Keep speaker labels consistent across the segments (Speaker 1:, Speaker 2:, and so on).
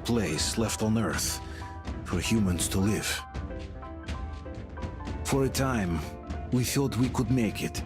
Speaker 1: place left on Earth for humans to live. For a time, we thought we could make it.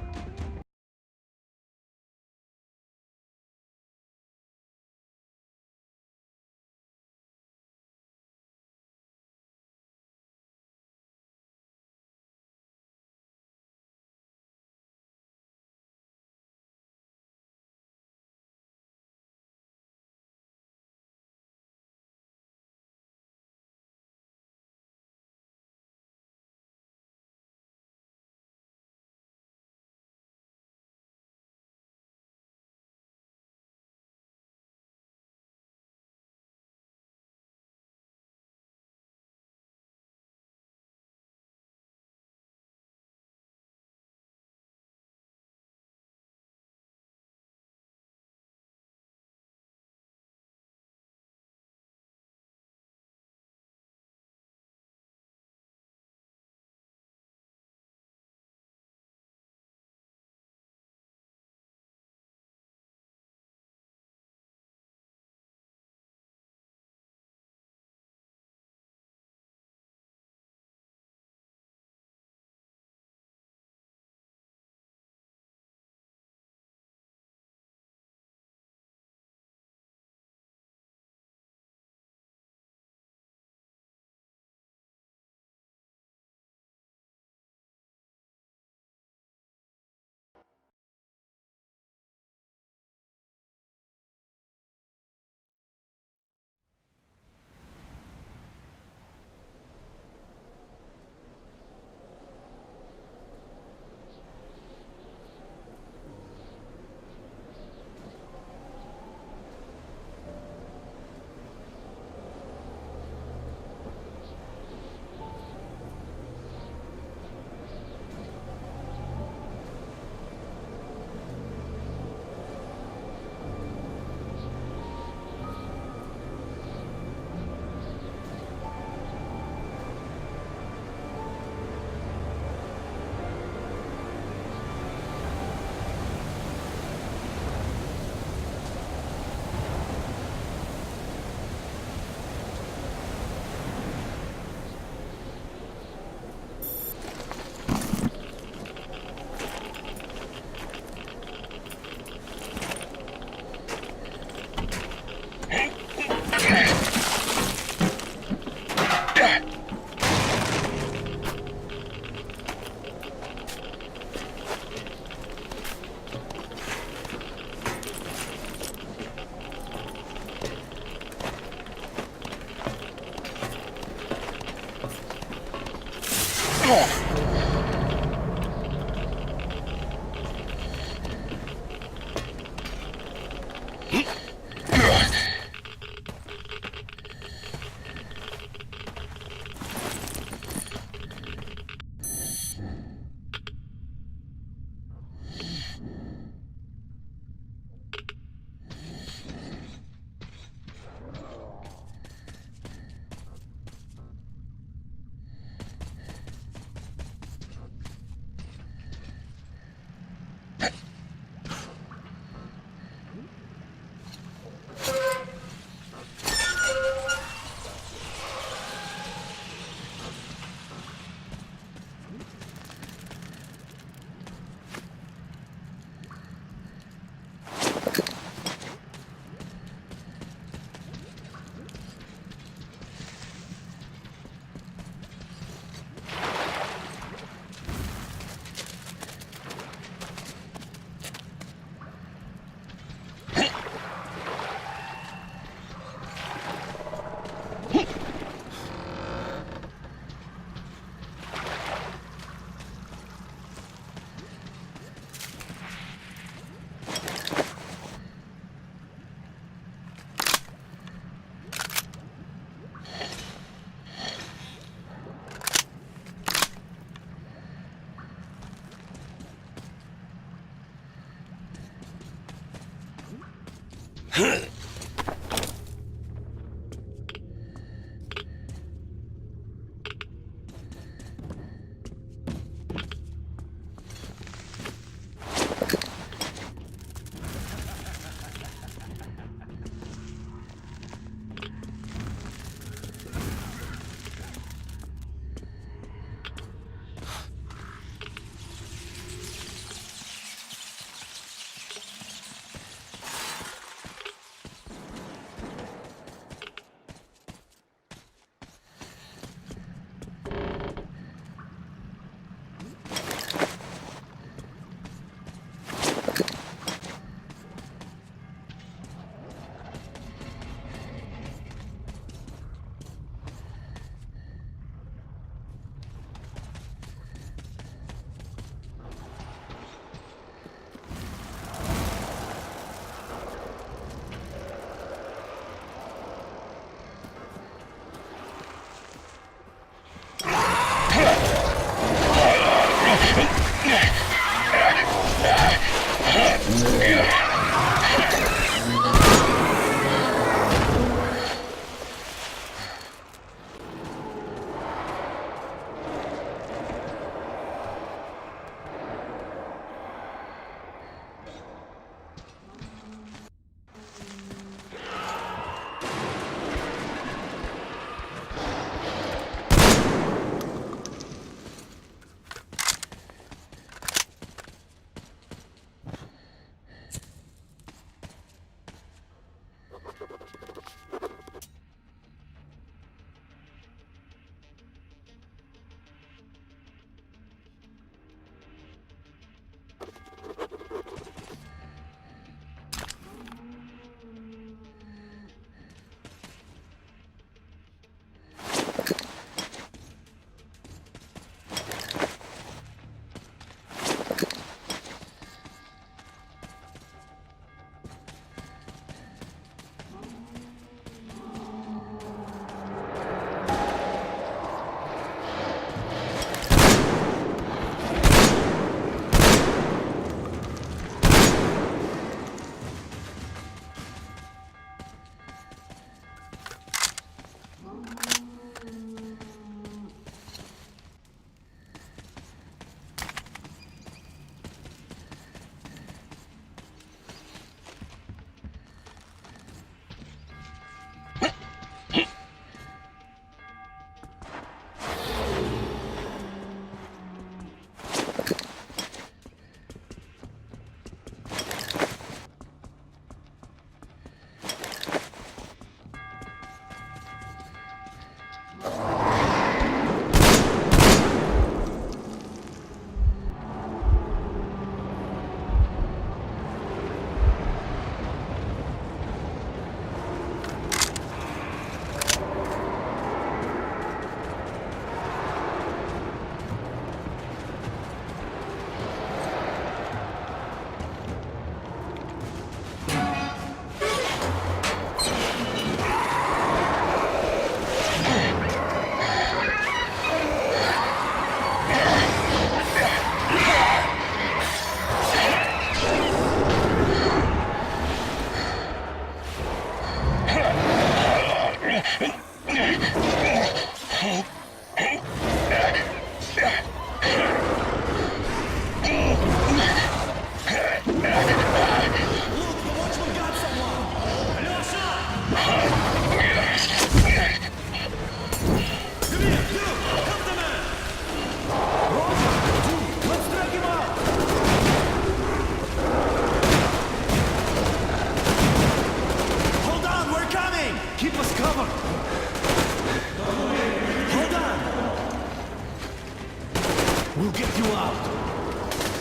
Speaker 2: We'll get you out.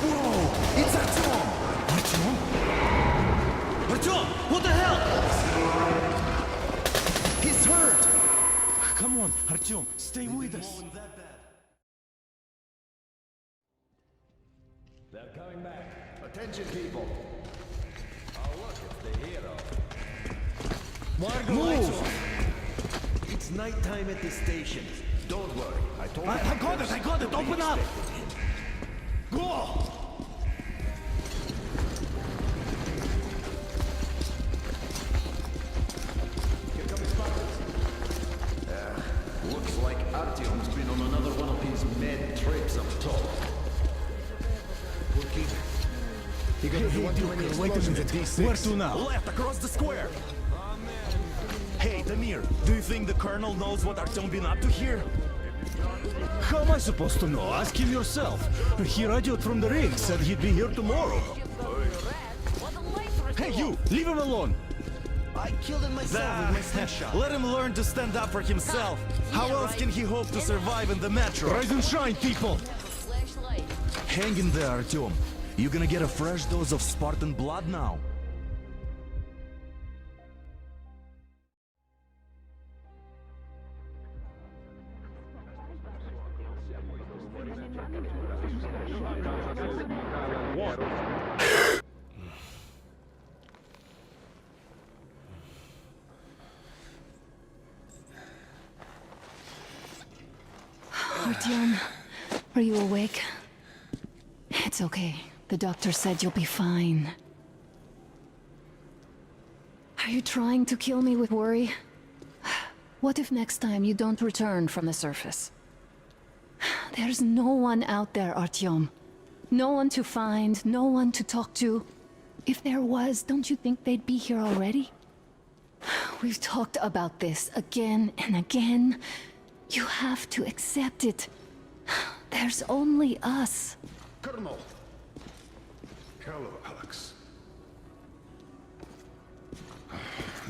Speaker 2: Whoa! It's Artyom! Artyom? Artyom! What the hell? He's hurt! Come on, Artyom, stay with us.
Speaker 3: They're coming back. Attention, people. Oh, look, it's the hero.
Speaker 2: Margo,
Speaker 3: Move! It's nighttime at the station. Don't worry. I
Speaker 2: got it! Open up! Go!
Speaker 3: Here comes Spartans. Looks like Artyom's been on another one of his mad trips up top. We'll keep it.
Speaker 2: Hey, wait a minute. Where to now?
Speaker 4: Left, across the square. Hey, Damir, do you think the Colonel knows what Artyom been up to here?
Speaker 2: How am I supposed to know? Ask him yourself. He radioed from the ring, said he'd be here tomorrow. Hey, you! Leave him alone!
Speaker 4: I killed him myself with my slingshot. Let him learn to stand up for himself. How else can he hope to survive in the Metro?
Speaker 2: Rise and shine, people!
Speaker 4: Hang in there, Artyom. You're gonna get a fresh dose of Spartan blood now.
Speaker 5: Artyom, are you awake? It's okay. The doctor said you'll be fine. Are you trying to kill me with worry? What if next time you don't return from the surface? There's no one out there, Artyom. No one to find, no one to talk to. If there was, don't you think they'd be here already? We've talked about this again and again. You have to accept it. There's only us.
Speaker 6: Colonel! Hello, Alex.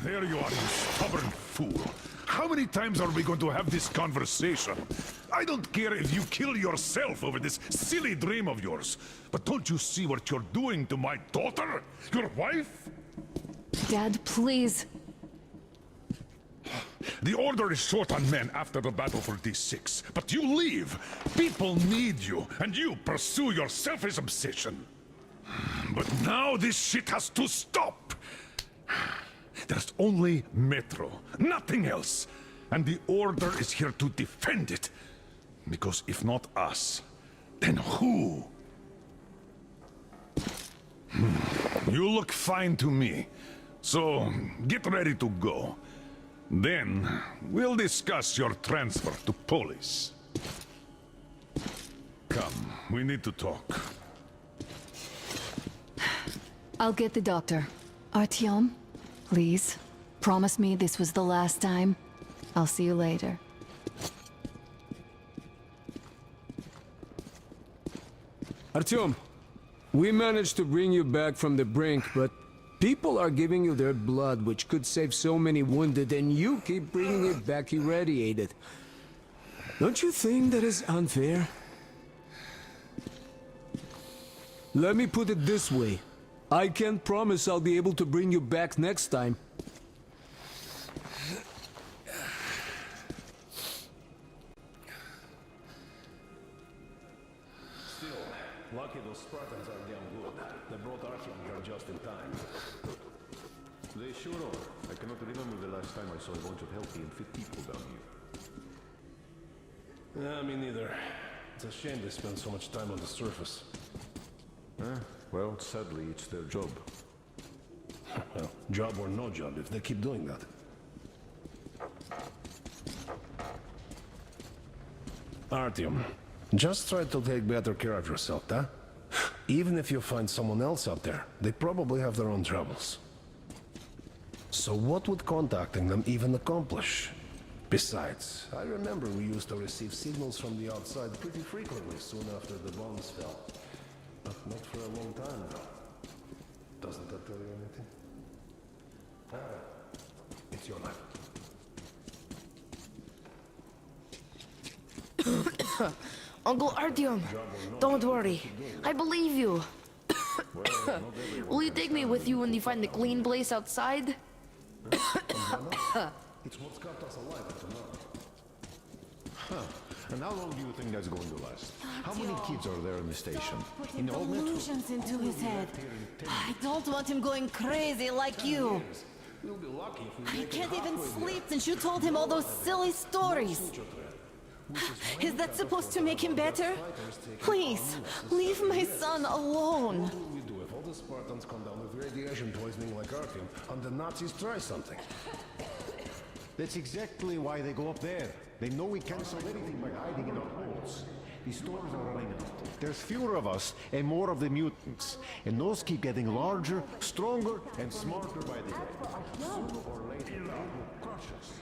Speaker 6: There you are, you stubborn fool. How many times are we going to have this conversation? I don't care if you kill yourself over this silly dream of yours, but don't you see what you're doing to my daughter? Your wife?
Speaker 5: Dad, please.
Speaker 6: The Order is short on men after the battle for D6, but you leave. People need you, and you pursue your selfish obsession. But now this shit has to stop. There's only Metro, nothing else. And the Order is here to defend it. Because if not us, then who? You look fine to me. So, get ready to go. Then, we'll discuss your transfer to Polis. Come, we need to talk.
Speaker 5: I'll get the doctor. Artyom, please, promise me this was the last time. I'll see you later.
Speaker 7: Artyom, we managed to bring you back from the brink, but people are giving you their blood, which could save so many wounded, and you keep bringing it back irradiated. Don't you think that is unfair? Let me put it this way. I can't promise I'll be able to bring you back next time.
Speaker 3: Still, lucky those Spartans are damn good. They brought Artyom here just in time.
Speaker 8: They sure are. I cannot remember the last time I saw a bunch of healthy and fit people down here.
Speaker 3: Yeah, me neither. It's a shame they spend so much time on the surface.
Speaker 8: Well, sadly, it's their job.
Speaker 3: Well, job or no job, if they keep doing that. Artyom, just try to take better care of yourself, huh? Even if you find someone else out there, they probably have their own troubles. So what would contacting them even accomplish? Besides, I remember we used to receive signals from the outside pretty frequently soon after the bombs fell. But not for a long time now. Doesn't that tell you anything? It's your life.
Speaker 9: Uncle Artyom, don't worry. I believe you. Will you take me with you when you find the clean place outside?
Speaker 3: It's what's kept us alive up to now.
Speaker 8: And how long do you think that's going to last? How many kids are there in the station? In the old Metro?
Speaker 9: Illusions into his head. I don't want him going crazy like you.
Speaker 3: We'll be lucky if we
Speaker 9: I
Speaker 3: make it
Speaker 9: can't even
Speaker 3: halfway
Speaker 9: sleep since you told him all those silly stories. Is that supposed to make him better? Please, leave my son alone.
Speaker 3: What will we do if all the Spartans come down with radiation poisoning like Artyom and the Nazis try something?
Speaker 8: That's exactly why they go up there. They know we can't solve anything by hiding in our holes. These stores are running out. There's fewer of us and more of the mutants. And those keep getting larger, stronger, and smarter by the day. Sooner or later, they will crush us.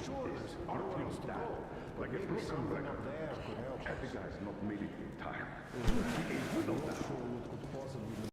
Speaker 8: Sure, there's Artyom's to go. Like maybe someone up there could help us.
Speaker 6: The guy's not made it in time.
Speaker 3: I'm not sure what could possibly be.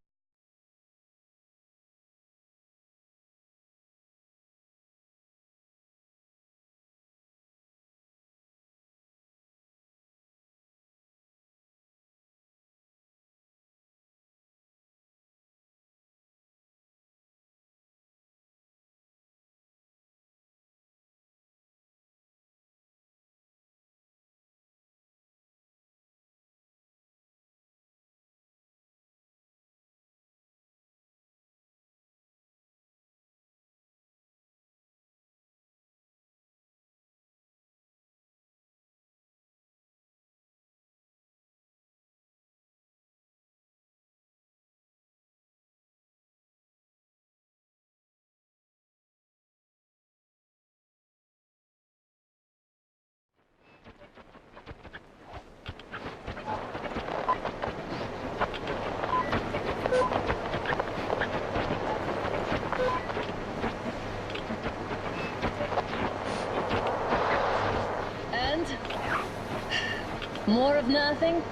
Speaker 5: More of nothing?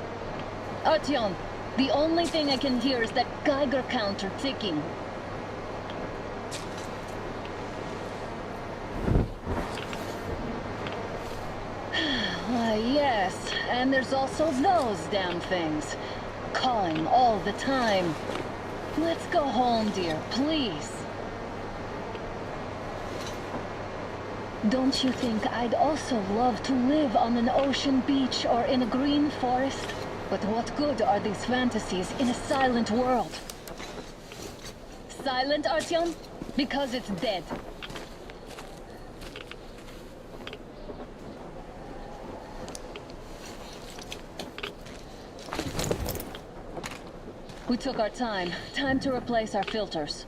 Speaker 5: Artyom, the only thing I can hear is that Geiger counter ticking. Why, yes, and there's also those damn things. Calling all the time. Let's go home, dear, please. Don't you think I'd also love to live on an ocean beach or in a green forest? But what good are these fantasies in a silent world? Silent, Artyom? Because it's dead. We took our time. Time to replace our filters.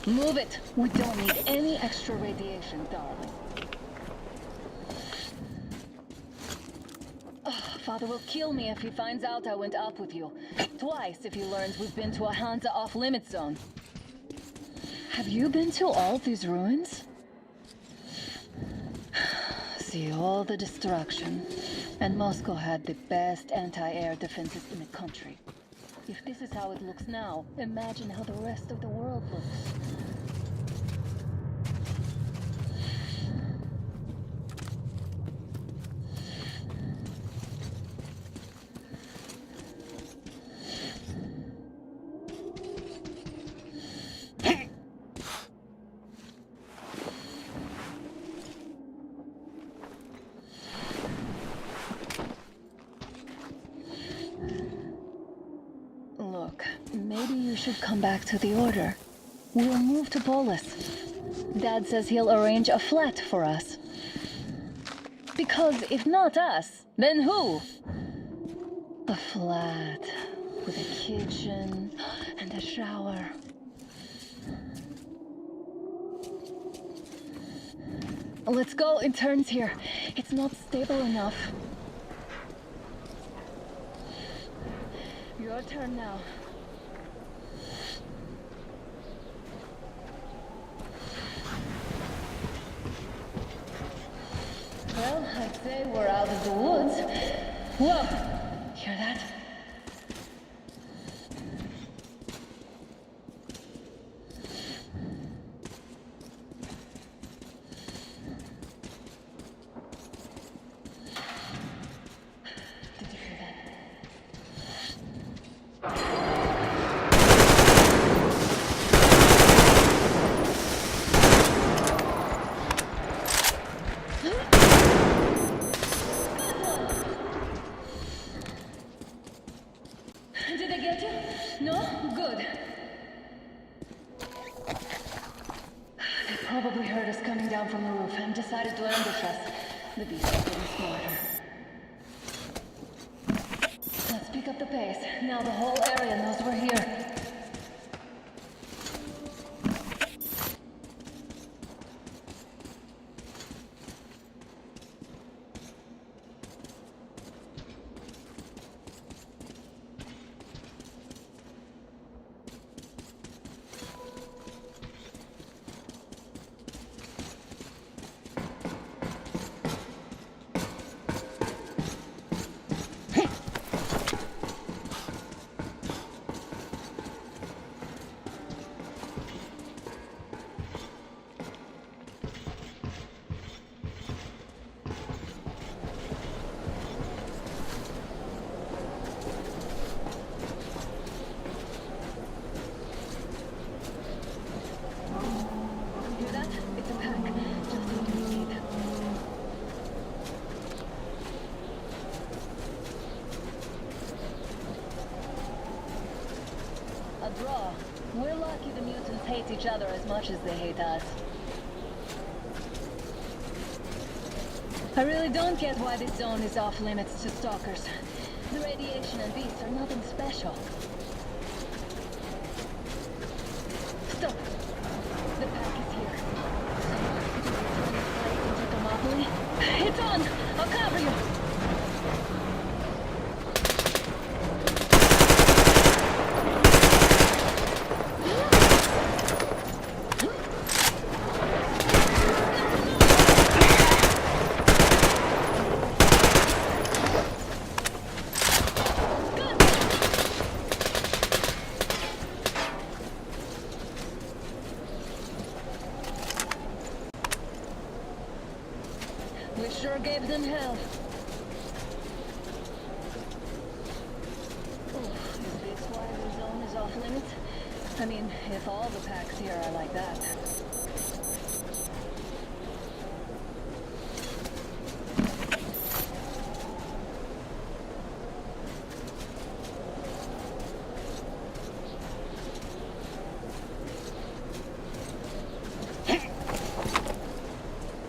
Speaker 5: Move it! We don't need any extra radiation, darling. Father will kill me if he finds out I went up with you. Twice if he learns we've been to a Hansa off-limit zone. Have you been to all these ruins? See all the destruction. And Moscow had the best anti-air defenses in the country. If this is how it looks now, imagine how the rest of the world looks. Look, maybe you should come back to the Order. We'll move to Polis. Dad says he'll arrange a flat for us. Because if not us, then who? A flat with a kitchen and a shower. Let's go in turns here. It's not stable enough. Your turn now. Well, I'd say we're out of the woods. Whoa! Hear that? Did you hear that? Did they get you? No? Good. They probably heard us coming down from the roof and decided to ambush us. The beast is getting smarter. Let's pick up the pace. Now the whole area knows we're here. Hear that? It's a pack. Just need to escape. A draw. We're lucky the mutants hate each other as much as they hate us. I really don't get why this zone is off limits to stalkers. The radiation and beasts are nothing special. Stop! The pack is here. Thermopylae. It's on! I'll cover you! We sure gave them hell. Oh, is this why the zone is off limits? I mean, if all the packs here are like that.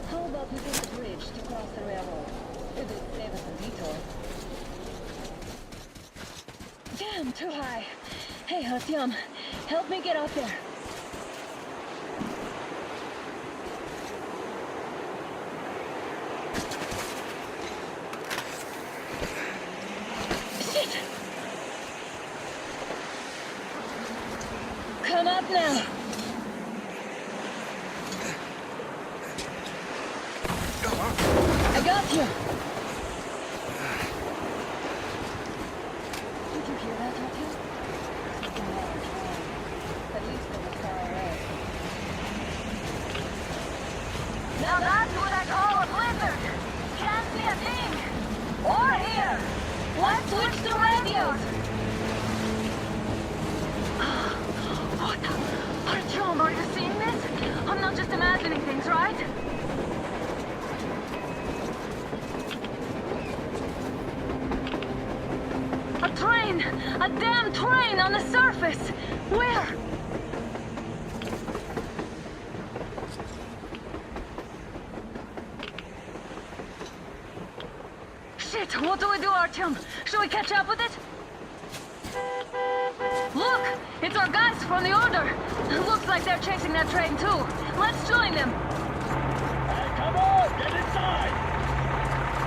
Speaker 5: How about we take a bridge to cross the railroad? It would save us a detour. Damn, too high. Hey, Artyom, help me get up there. Shit! Come up now. I got you. Did you hear that, Artyom? get in! Or here! Let's switch to radios! What? Artyom, are you seeing this? I'm not just imagining things, right? A train! A damn train on the surface! Where? Shit, what do we do, Artyom? Should we catch up with it? Look! It's our guys from the Order! Looks like they're chasing that train too. Let's join them!
Speaker 2: Hey, come on! Get inside!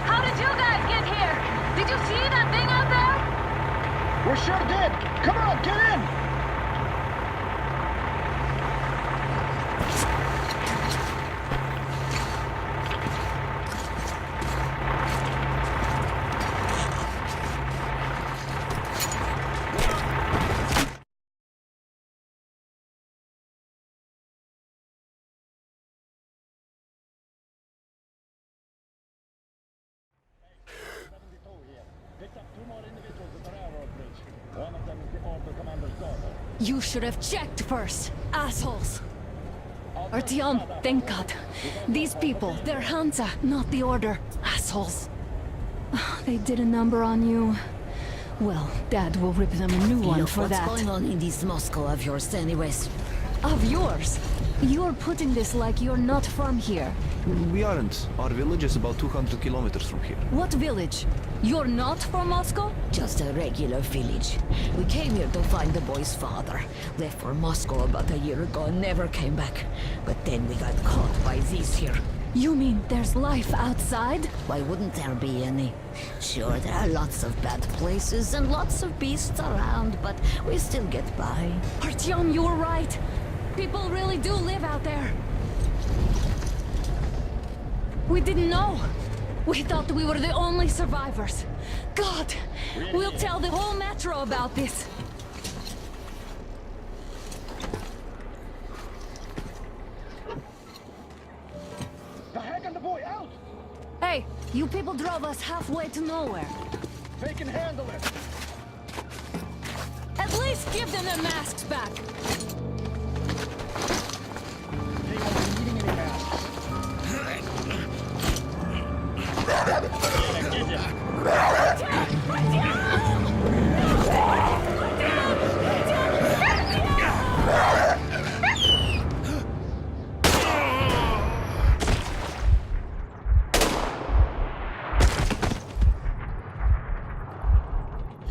Speaker 5: How did you guys get here? Did you see that thing out there?
Speaker 2: We sure did! Come on, get in!
Speaker 5: You should have checked first, assholes! Artyom, thank God. These people, they're Hansa, not the Order. Assholes. They did a number on you. Well, Dad will rip them a new one for that.
Speaker 10: What's going on in this Moscow of yours anyways?
Speaker 5: Of yours? You're putting this like you're not from here.
Speaker 11: We aren't. Our village is about 200 kilometers from here.
Speaker 5: What village? You're not from Moscow?
Speaker 10: Just a regular village. We came here to find the boy's father. Left for Moscow about a year ago and never came back. But then we got caught by these here.
Speaker 5: You mean there's life outside?
Speaker 10: Why wouldn't there be any? Sure, there are lots of bad places and lots of beasts around, but we still get by.
Speaker 5: Artyom, you were right. People really do live out there. We didn't know. We thought we were the only survivors. God, we'll tell the whole Metro about this.
Speaker 2: The heck and the boy out!
Speaker 5: Hey, you people drove us halfway to nowhere.
Speaker 2: They can handle it!
Speaker 5: At least give them their masks back.
Speaker 2: They won't be needing any masks.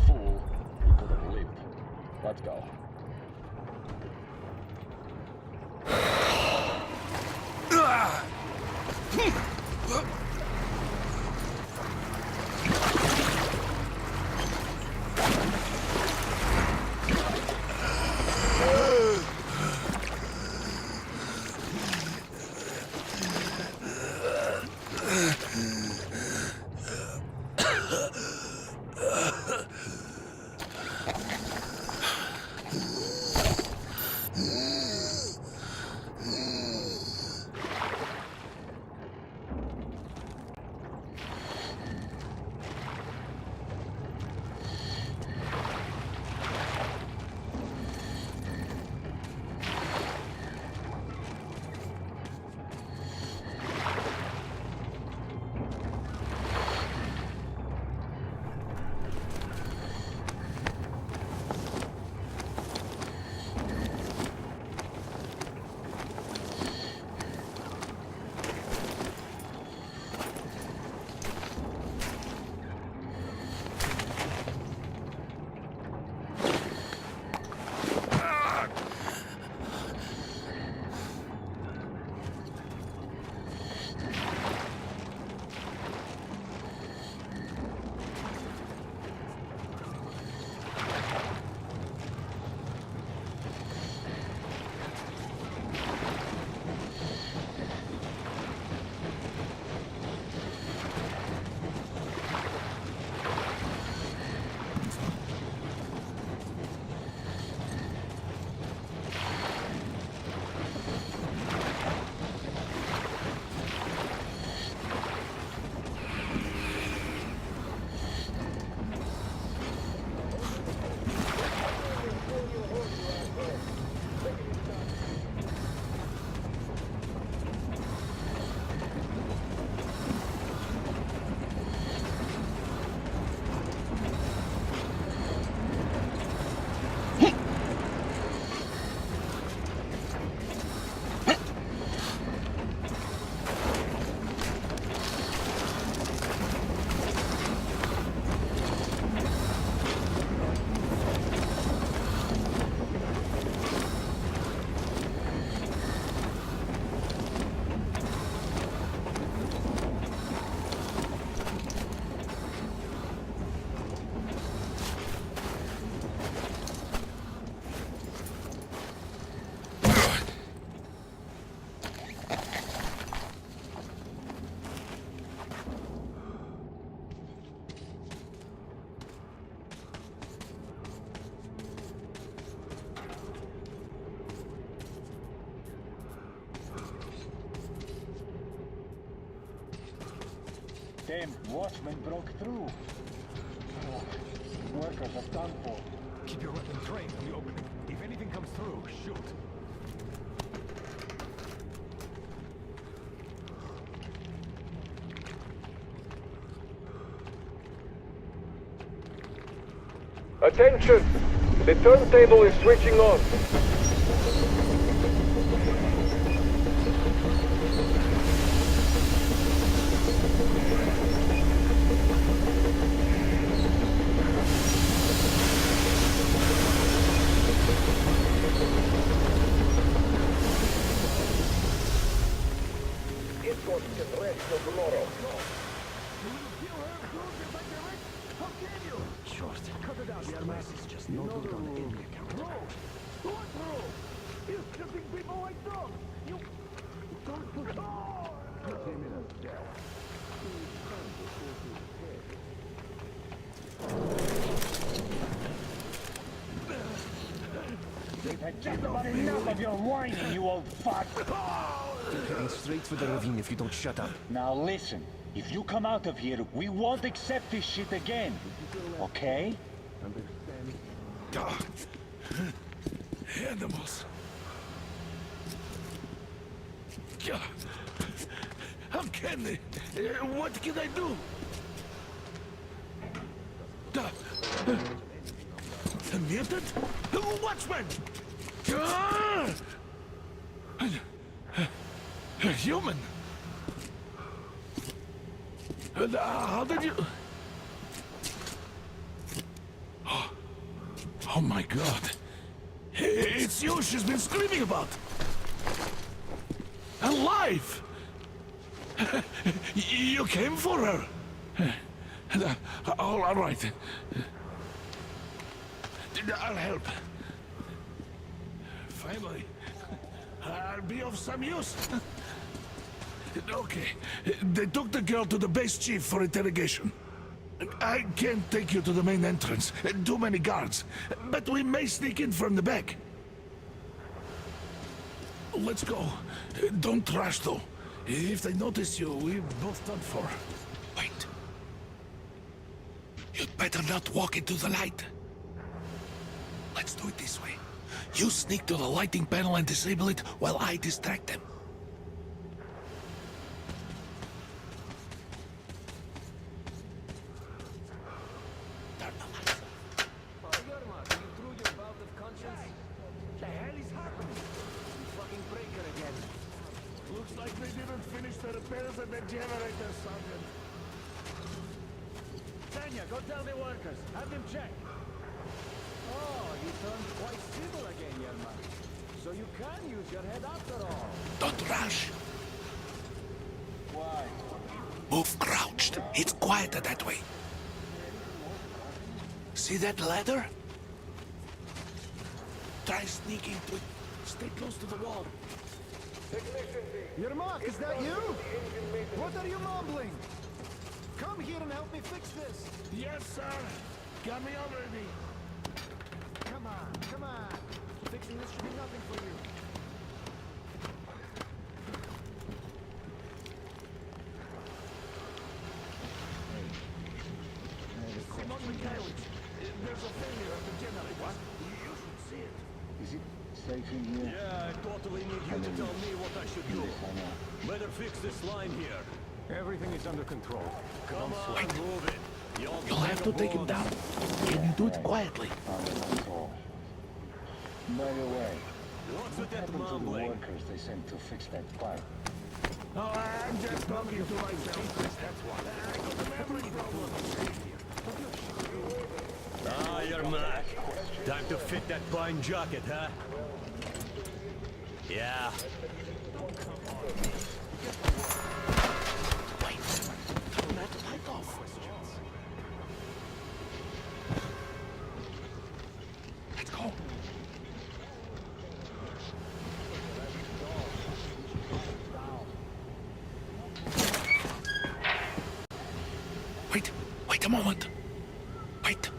Speaker 2: Fool, you could have lived. Let's go. Them watchmen broke through. Oh, workers are done for. Keep your weapon trained on the opening. If anything comes through, shoot.
Speaker 12: Attention! The turntable is switching on. Escorts can rest till tomorrow.
Speaker 2: Short. Cut it out, Yermak. This is just no good on the enemy account. What road? You're shooting people like dogs. You don't put... Put him in a cell. They've had just about enough of your whining, you old fuck.
Speaker 8: They're heading straight for the ravine if you don't shut up.
Speaker 2: Now listen. If you come out of here, we won't accept this shit again. Okay?
Speaker 6: Animals. How can they? What can I do? A mutant? Watchman! A human? How did you... Oh my God. It's you she's been screaming about. Alive! You came for her. All right. I'll help. Finally, I'll be of some use. Okay, they took the girl to the base chief for interrogation. I can't take you to the main entrance. Too many guards. But we may sneak in from the back. Let's go. Don't rush, though. If they notice you, we're both done for. Wait. You'd better not walk into the light. Let's do it this way. You sneak to the lighting panel and disable it while I distract them.
Speaker 2: Go tell the workers. Have them check. Oh, you turned quite civil again, Yermak. So you can use your head after all.
Speaker 6: Don't rush.
Speaker 2: Why?
Speaker 6: Move crouched. It's quieter that way. See that ladder? Try sneaking to it. Stay close to the wall.
Speaker 8: Yermak, is that you? What are you mumbling? Come here and help me fix this.
Speaker 6: Yes, sir. Got me already.
Speaker 8: Come on, come on. Fixing this should be nothing for you.
Speaker 6: Come on, Mikhailич. There's a failure at the generator. What? You should see it.
Speaker 2: Is it safe in here?
Speaker 13: Yeah, I totally need you to tell me what I should do. Better fix this line here.
Speaker 8: Everything is under control.
Speaker 13: Come on, move it.
Speaker 6: You'll have to take him down. Can you do it quietly?
Speaker 2: By the way,
Speaker 13: What's with that
Speaker 2: happened to the
Speaker 13: mumbling?
Speaker 2: workers they sent to fix that pipe?
Speaker 6: Oh, I'm just talking to myself. That's why. I got a memory problem.
Speaker 13: Ah, you're Mac. Time to fit that pine jacket, huh? Yeah.
Speaker 6: Wait. Turn that light off. Let's go. Wait a moment. Wait.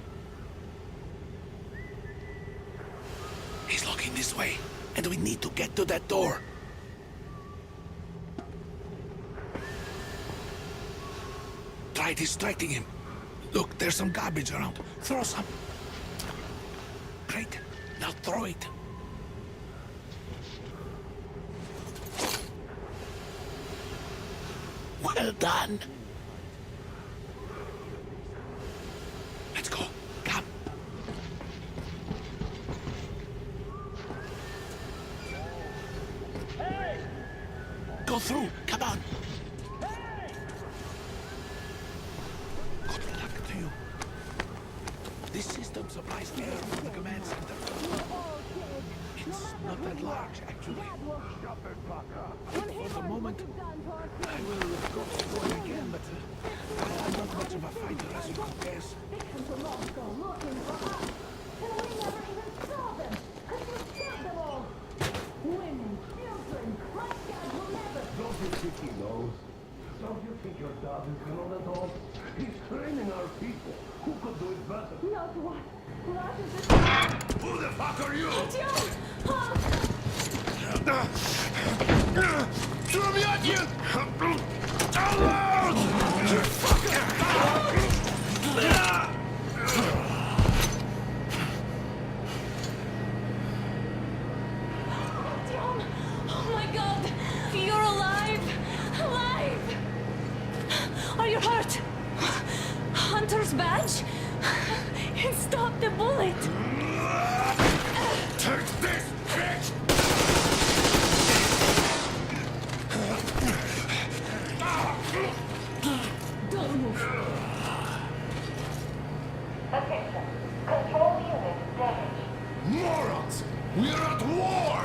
Speaker 6: He's looking this way, and we need to get to that door. try distracting him. Look, there's some garbage around. Throw some. Great. Now throw it. Well done. Let's go. Come. Go through. Come on. Good luck to you. This system supplies air from the command center. It's not that large, actually. For the moment, I will go for it again, but I'm not much of a fighter, as you can guess.
Speaker 2: Don't you think he knows? Don't you think your dad is gonna let off? He's training our people. Who could do it better?
Speaker 5: Not what? What is it?
Speaker 6: Who the fuck are you? Throw me at you! You fucker!
Speaker 5: Oh my god! You're alive! Alive! Are you hurt? Hunter's badge? It stopped the bullet!
Speaker 6: Take this, bitch!
Speaker 5: Don't move.
Speaker 10: Attention. Control unit damaged.
Speaker 6: Morons! We're at war!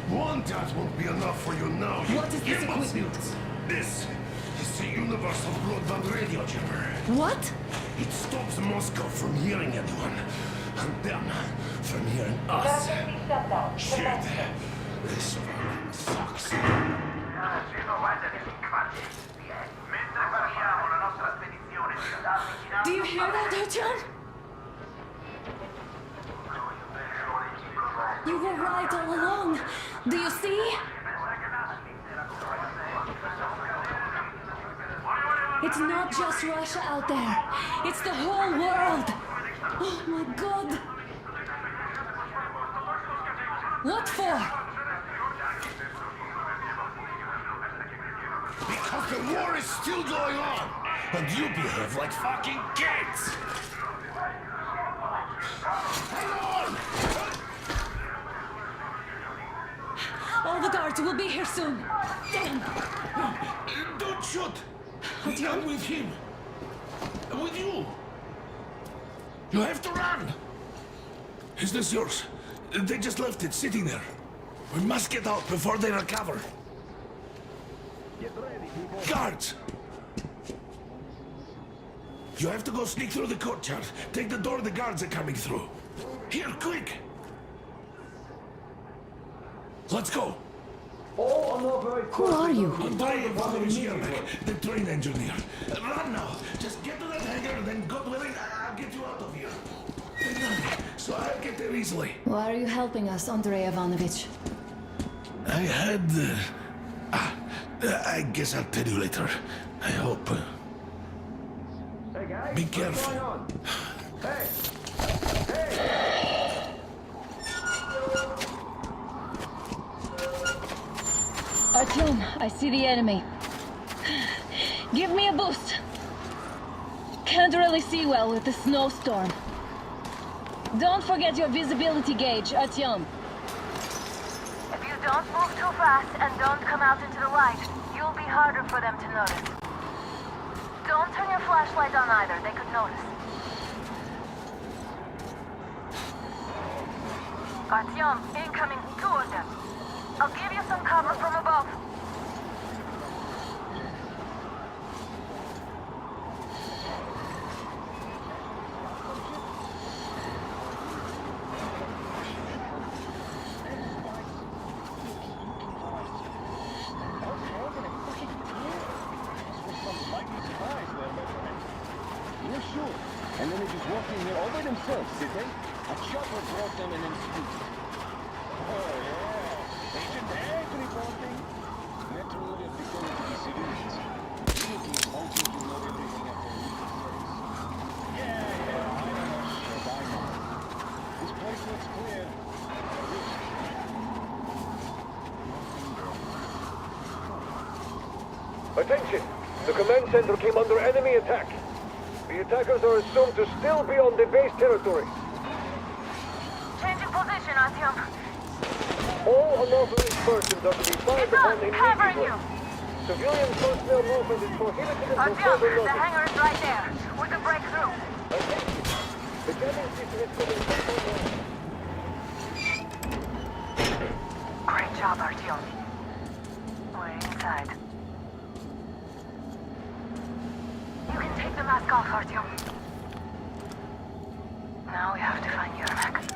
Speaker 6: One dot won't be enough for you now, you
Speaker 5: What is this
Speaker 6: imbeciles.
Speaker 5: equipment?
Speaker 6: This is the universal broadband radio jammer.
Speaker 5: What?
Speaker 6: It stops Moscow from hearing anyone, and them from hearing us. Shit. This sucks.
Speaker 5: Do you hear that, Artyom? You were right all along. Do you see? It's not just Russia out there. It's the whole world. Oh my god. What for?
Speaker 6: Because the war is still going on, and you behave like fucking kids! Hang on!
Speaker 5: All the guards will be here soon. Damn.
Speaker 6: Don't shoot! I'm with him. With you. You have to run. Is this yours? They just left it sitting there. We must get out before they recover.
Speaker 2: Get ready, people.
Speaker 6: Guards! You have to go sneak through the courtyard. Take the door the guards are coming through. Here, quick! Let's go.
Speaker 2: All on our very
Speaker 5: Who are you?
Speaker 6: Andrei Ivanovich, the train engineer. Run now. Just get to that hangar, then God willing, I'll get you out of here. They know me, so I'll get there easily.
Speaker 5: Why are you helping us, Andrei Ivanovich?
Speaker 6: I had... I guess I'll tell you later. I hope.
Speaker 2: Hey guys,
Speaker 6: Be
Speaker 2: what's
Speaker 6: careful.
Speaker 2: going on? Hey! Hey!
Speaker 5: Artyom, I see the enemy. Give me a boost. Can't really see well with the snowstorm. Don't forget your visibility gauge, Artyom.
Speaker 14: If you don't move too fast and don't come out into the light, you'll be harder for them to notice. Don't turn your flashlight on either, they could notice. Artyom, incoming, 2 of them. I'll give you some cover from above.
Speaker 2: Yeah, sure. And then they just walk in here all by themselves, did they? A chopper brought them and then scooped. Oh, yeah. Agent Ag reporting. Metro is beginning to be civilians. Looking, wanting to know everything at home.
Speaker 12: Attention! The command center came under enemy attack. The attackers are assumed to still be on the base territory.
Speaker 14: Changing position, Artyom.
Speaker 12: All unauthorized persons are to be fired upon
Speaker 14: Covering
Speaker 12: immediately.
Speaker 14: you.
Speaker 12: Civilian personnel movement is prohibited until
Speaker 14: Artyom,
Speaker 12: further
Speaker 14: the
Speaker 12: notice.
Speaker 14: hangar is right there. We can break through.
Speaker 12: The jamming system is coming.
Speaker 14: Great job, Artyom. We're inside. You can take the mask off, Artyom. Now we have to find Yermak.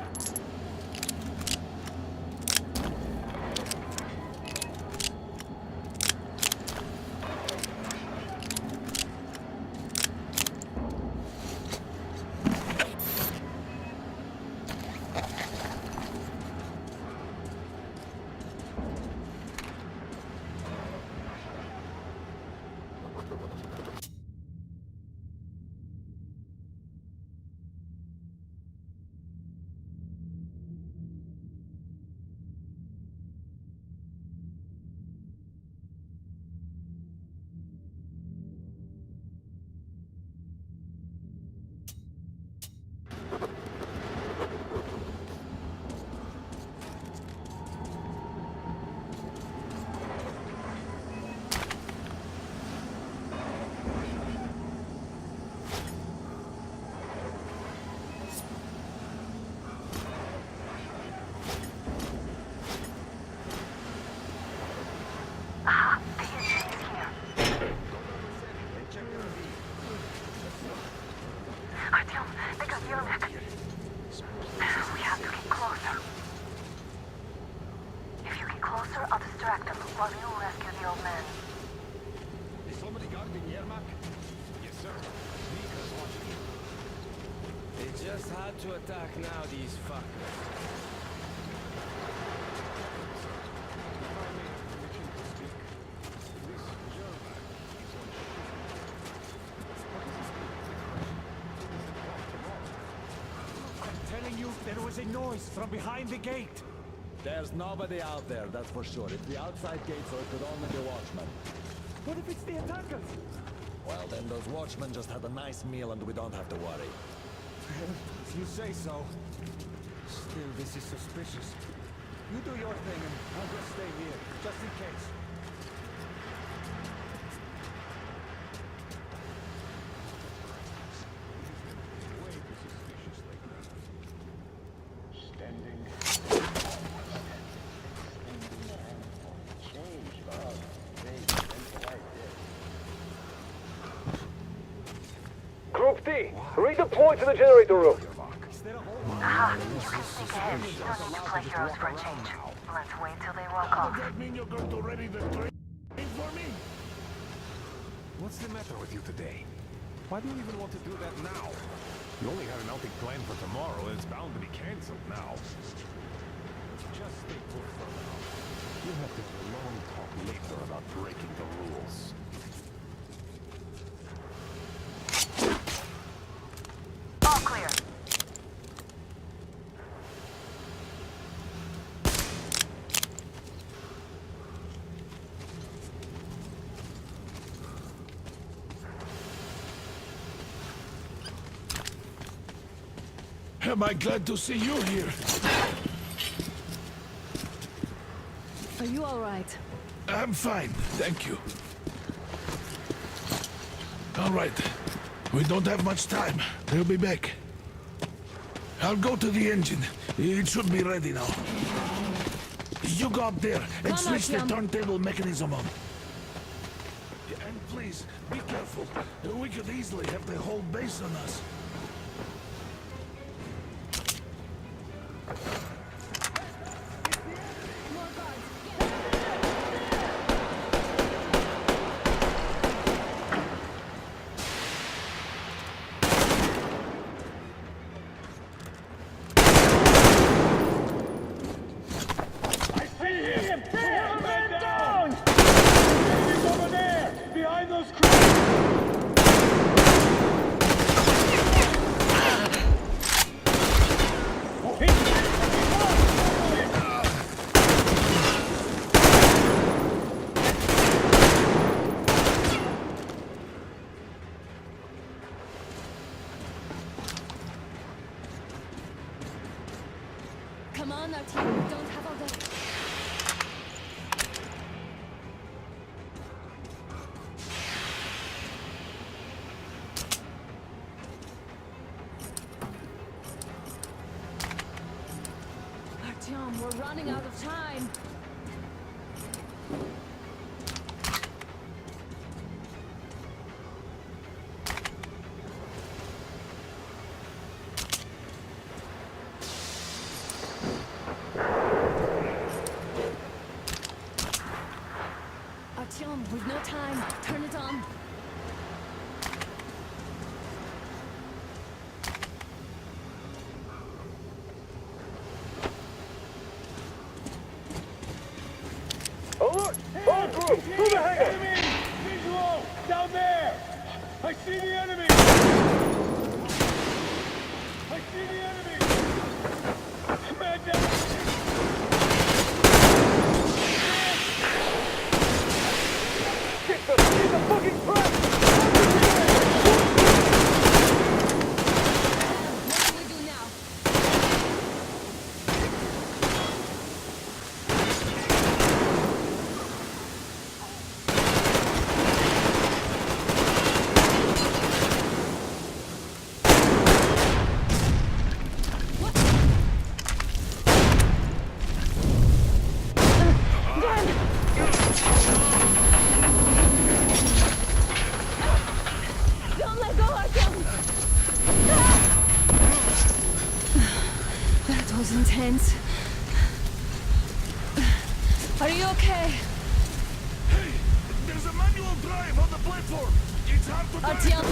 Speaker 14: Artyom, they got Yermak. We have to get closer. If you get closer, I'll distract them while you rescue the old man.
Speaker 13: Is somebody guarding Yermak? Yes, sir. Sneakers watching you.
Speaker 7: They just had to attack now, these fuckers.
Speaker 13: There was a noise from behind the gate.
Speaker 4: There's nobody out there, that's for sure. It's the outside gate, so it could only be watchmen.
Speaker 13: What if it's the attackers?
Speaker 4: Well, then those watchmen just had a nice meal and we don't have to worry.
Speaker 13: If you say so. Still, this is suspicious. You do your thing and I'll just stay here, just in case.
Speaker 12: Group D, redeploy to the generator room.
Speaker 14: Aha, you can sneak ahead. You don't need to play heroes for a change. Let's wait till they walk off.
Speaker 6: Does that mean you're going to ready the train for me?
Speaker 13: What's the matter with you today? Why do you even want to do that now? You only had an outing planned for tomorrow, and it's bound to be cancelled now. Just stay put for now. We'll have to have a long talk later about breaking the rules.
Speaker 14: All clear.
Speaker 6: Am I glad to see you here?
Speaker 5: Are you all right?
Speaker 6: I'm fine, thank you. All right. We don't have much time. They'll be back. I'll go to the engine. It should be ready now. You go up there and switch the turntable mechanism on. And please, be careful. We could easily have the whole base on us.
Speaker 5: Come on, Artyom, we don't have all day. Artyom, we're running out of time. Artyom, we've no time. Turn it on.
Speaker 12: Alert! All group, through the hangar!
Speaker 2: Enemy! Visual! Down there! I see the enemy! I see the enemy! Man down!
Speaker 12: Jesus, he's a fucking trap!
Speaker 5: What do we do now? Don't let go, Artyom! That was intense. Are you okay?
Speaker 6: Hey, there's a manual drive on the platform. It's hard to drive.
Speaker 5: Artyom!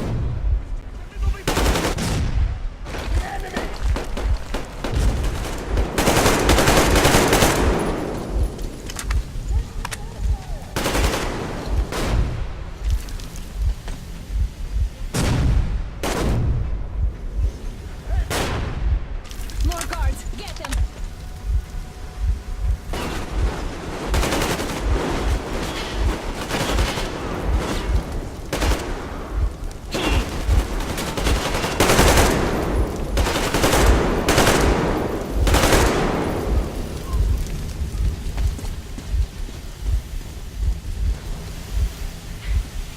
Speaker 5: More guards! Get them!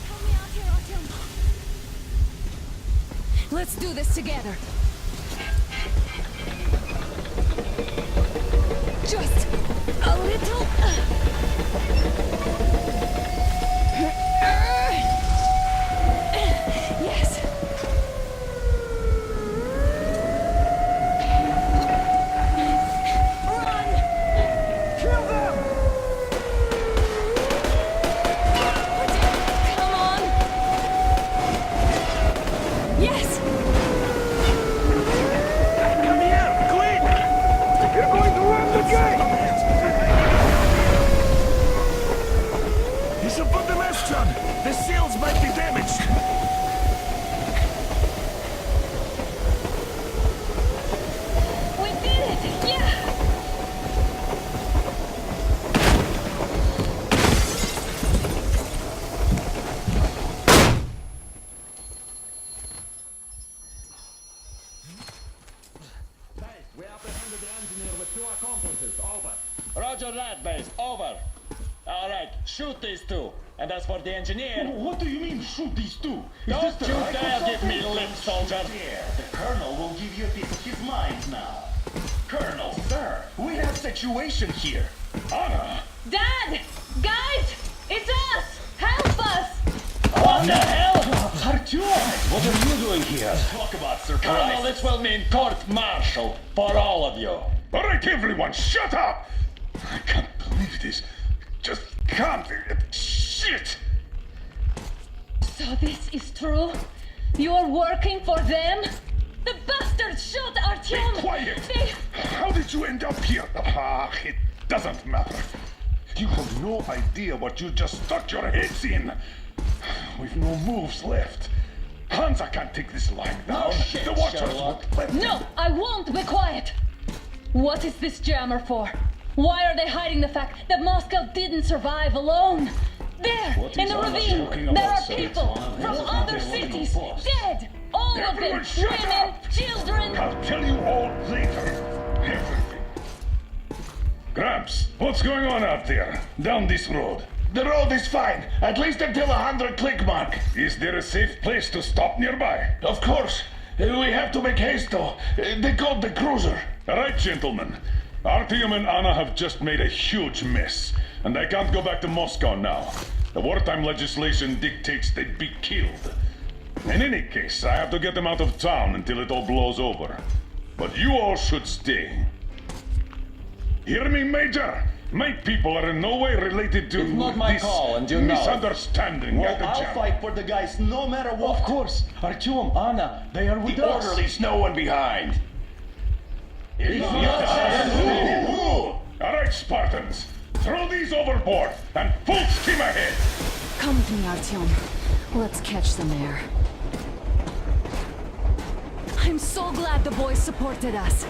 Speaker 5: Help me out here, Artyom! Let's do this together! Just a little. Yes. Run! Kill them! Come on! Yes!
Speaker 6: Come here, quick!
Speaker 12: You're going to run the gate!
Speaker 6: You should put the mesh on. The seals might be damaged.
Speaker 5: We did it! Yeah!
Speaker 2: We apprehended the engineer with 2 accomplices. Over.
Speaker 15: Roger that, base. Over. All right, shoot these 2. And as for the engineer...
Speaker 2: What do you mean, shoot these 2?
Speaker 15: Don't you dare give me lip, soldier!
Speaker 2: The Colonel will give you a piece of his mind now. Colonel, sir, we have situation here. Anna!
Speaker 5: Dad! Guys! It's us! Help us!
Speaker 15: What the hell?
Speaker 2: Artyom! What are you doing here? Talk about surprise.
Speaker 15: Colonel, this will mean court-martial for all of you.
Speaker 6: All right, everyone, shut up! I can't believe this. Just can't. Shit!
Speaker 5: So this is true? You're working for them? The bastards shot Artyom!
Speaker 6: Be quiet!
Speaker 5: They...
Speaker 6: How did you end up here? Ah, it doesn't matter. You have no idea what you just stuck your heads in. We've no moves left. Hansa can't take this lying down. The Watchers won't let them.
Speaker 5: No, I won't be quiet! What is this jammer for? Why are they hiding the fact that Moscow didn't survive alone? There, in the ravine, there are people from other cities, dead! All of them,
Speaker 6: Everyone shut
Speaker 5: women,
Speaker 6: up!
Speaker 5: children!
Speaker 6: I'll tell you all later. Everything. Gramps, what's going on out there? Down this road?
Speaker 15: The road is fine, at least until 100 click mark.
Speaker 6: Is there a safe place to stop nearby?
Speaker 15: Of course. We have to make haste though. They called the cruiser.
Speaker 6: All right, gentlemen. Artyom and Anna have just made a huge mess, and they can't go back to Moscow now. The wartime legislation dictates they'd be killed. In any case, I have to get them out of town until it all blows over. But you all should stay. Hear me, Major? My people are in no way related to
Speaker 15: It's not my
Speaker 6: this
Speaker 15: call, and you know it.
Speaker 6: misunderstanding
Speaker 15: Well,
Speaker 6: at the
Speaker 15: I'll
Speaker 6: jam.
Speaker 15: fight for the guys no matter what. Of course. Artyom, Anna, they are with us.
Speaker 12: Orderlies, no one behind.
Speaker 6: All right, Spartans. Throw these overboard and full steam ahead.
Speaker 5: Come with me, Artyom. Let's catch some air. I'm so glad the boys supported us.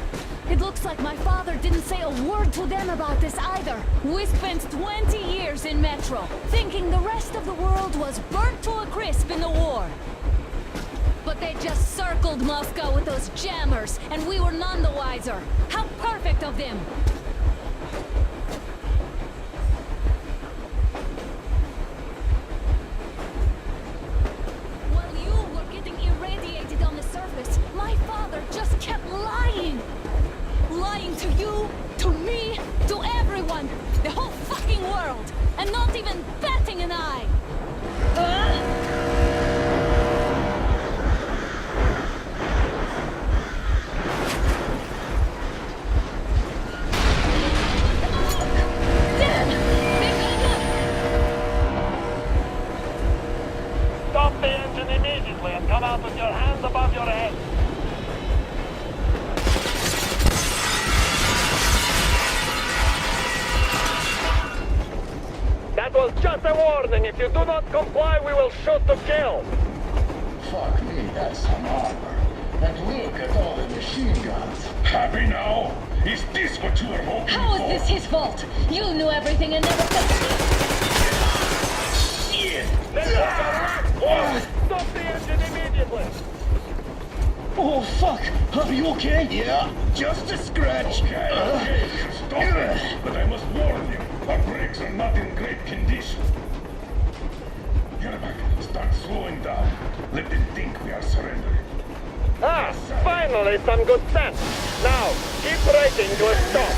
Speaker 5: It looks like my father didn't say a word to them about this either. We spent 20 years in Metro, thinking the rest of the world was burnt to a crisp in the war. But they just circled Moscow with those jammers, and we were none the wiser. How perfect of them! While you were getting irradiated on the surface, my father just kept lying. Lying to you, to me, to everyone, the whole fucking world, and not even batting an eye.
Speaker 2: Stop the engine immediately and come out with your hands above your head. That was just a warning. If you do not comply, we will shoot to kill.
Speaker 15: Fuck me, that's some armor. And look at all the machine guns.
Speaker 6: Happy now? Is this what you were hoping
Speaker 14: How
Speaker 6: for?
Speaker 14: is this his fault? You knew everything and never said
Speaker 6: Shit!
Speaker 2: Stop the engine immediately.
Speaker 15: Oh, fuck! Are you okay? Yeah, just a scratch.
Speaker 6: Okay, stop it. But I must warn you, our brakes are not in great condition. Get back, start slowing down. Let them think we are surrendering.
Speaker 2: Ah, finally some good sense. Now, keep braking to a stop.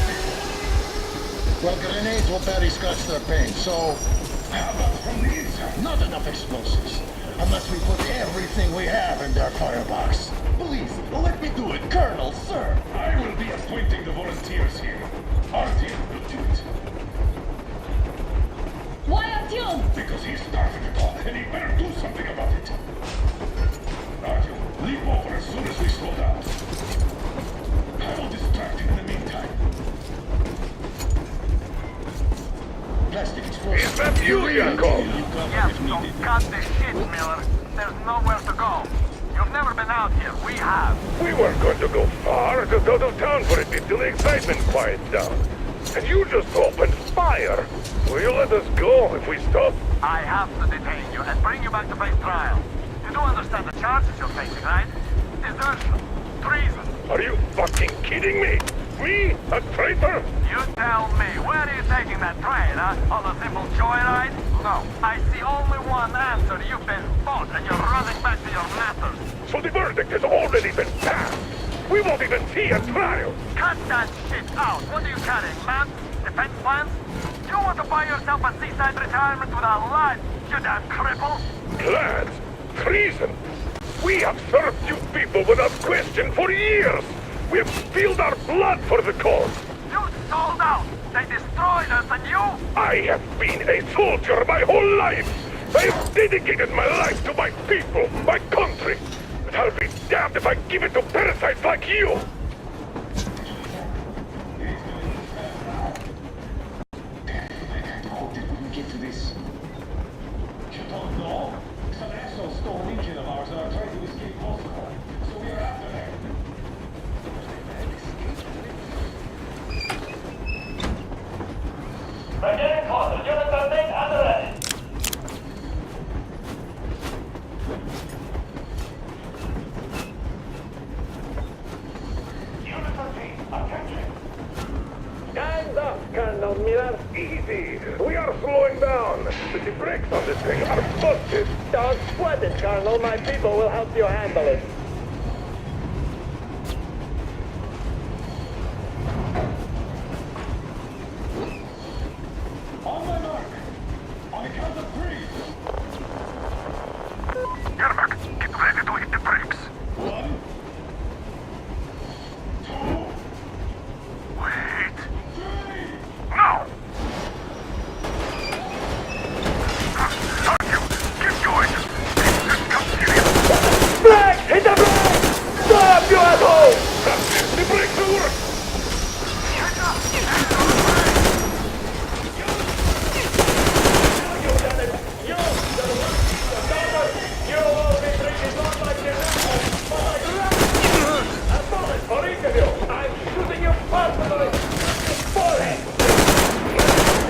Speaker 15: Well, grenades will barely scratch their paint, so...
Speaker 6: How about from the inside?
Speaker 15: Not enough explosives. Unless we put everything we have in their firebox. Please, let me do it, Colonel, sir.
Speaker 6: I will be appointing the volunteers here. Artyom will do it.
Speaker 14: Why Artyom?
Speaker 6: Because he's starting it all, and he better do something about it. Artyom, leap over as soon as we slow down. I will distract him in the meantime.
Speaker 15: Plastic explosive.
Speaker 12: Is that you, Yakov?
Speaker 2: Yes, so cut the shit, Miller. There's nowhere to go. You've never been out here. We have.
Speaker 12: We weren't going to go far, just out of town for a bit till the excitement quiets down. And you just opened fire. Will you let us go if we stop?
Speaker 2: I have to detain you and bring you back to face trial. You do understand the charges you're facing, right? Desertion, treason.
Speaker 12: Are you fucking kidding me? Me? A traitor?
Speaker 2: You tell me, where are you taking that train, huh? On a simple joyride? No, I see only one answer. You've been fought and you're running back to your masters.
Speaker 12: So the verdict has already been passed. We won't even see a trial.
Speaker 2: Cut that shit out. What are you carrying, man? Defense plans? You want to buy yourself a seaside retirement without life, you damn cripple?
Speaker 12: Plans? Treason? We have served you people without question for years. We have spilled our blood for the cause.
Speaker 2: You sold out. They destroyed us and you?
Speaker 12: I have been a soldier my whole life. I have dedicated my life to my people, my country. But I'll be damned if I give it to parasites like you.
Speaker 15: How did we get to this? You don't know? Some asshole stole an engine of ours and are trying to escape Moscow. So we are after them.
Speaker 2: They're getting closer. Units are made and ready.
Speaker 12: up, Colonel Miller. Easy. We are slowing down. But the brakes on this thing are busted.
Speaker 2: Don't sweat it, Colonel. My people will help you handle it.
Speaker 15: On my mark. On the count of 3.
Speaker 12: Yermak, get ready to hit the brakes.
Speaker 15: 1, 2,
Speaker 12: Wait.
Speaker 15: 3.
Speaker 12: Now! Thank you. Keep going. This comes serious.
Speaker 2: Brakes! Hit the brakes! Stop, you asshole!
Speaker 12: That's it. The brakes will work.
Speaker 2: For each of you, I'm shooting you personally. Forehead.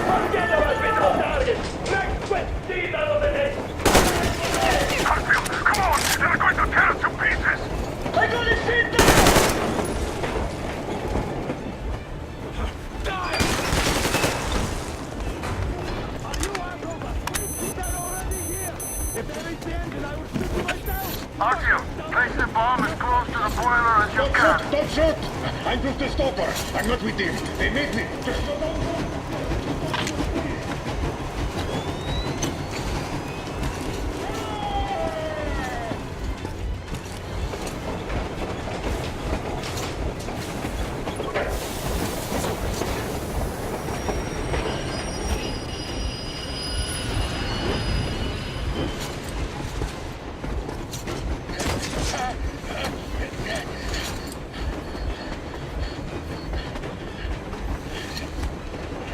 Speaker 2: Forget about visual target. Next quick, see out of the neck.
Speaker 12: Harfield, come on. They're going to tear us to pieces.
Speaker 2: I got his feet down.
Speaker 12: Artyom, place the bomb as close to the boiler as you can.
Speaker 6: Don't shoot! I'm just a stalker. I'm not with him. They made me. Just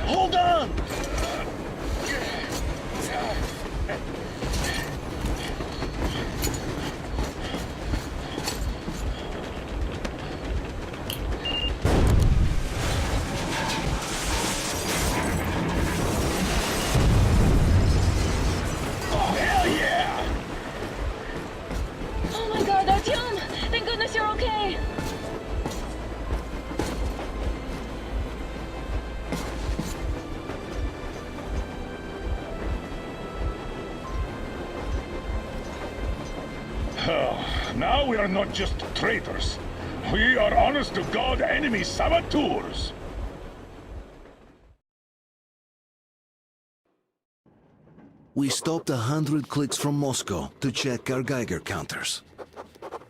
Speaker 15: Hold on!
Speaker 14: Oh my god, Artyom! Thank goodness you're okay!
Speaker 6: now we are not just traitors. We are honest-to-God enemy saboteurs.
Speaker 1: We stopped 100 clicks from Moscow to check our Geiger counters.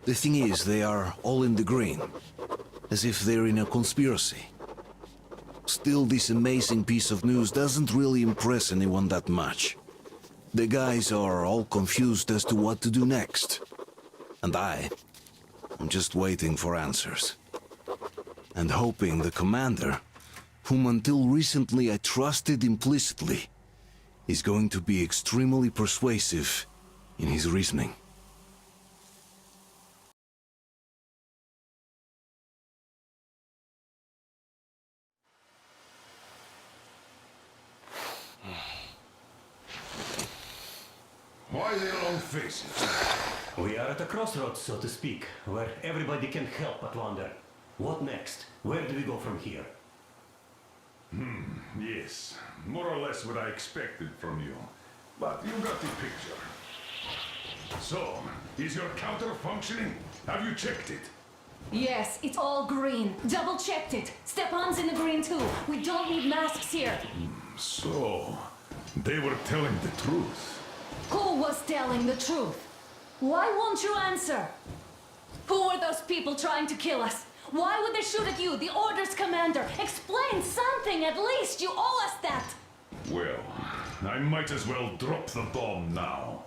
Speaker 1: The thing is, they are all in the green, as if they're in a conspiracy. Still, this amazing piece of news doesn't really impress anyone that much. The guys are all confused as to what to do next. And I'm just waiting for answers. And hoping the commander, whom until recently I trusted implicitly, is going to be extremely persuasive in his reasoning.
Speaker 6: Why the long faces?
Speaker 16: We are at a crossroads, so to speak, where everybody can help but wonder. What next? Where do we go from here?
Speaker 6: Yes, more or less what I expected from you. But you got the picture. So, is your counter functioning? Have you checked it?
Speaker 5: Yes, it's all green. Double checked it. Stepan's in the green too. We don't need masks here.
Speaker 6: So, they were telling the truth.
Speaker 5: Who was telling the truth? Why won't you answer? Who were those people trying to kill us? Why would they shoot at you, the Order's commander? Explain something at least! You owe us that!
Speaker 6: Well, I might as well drop the bomb now.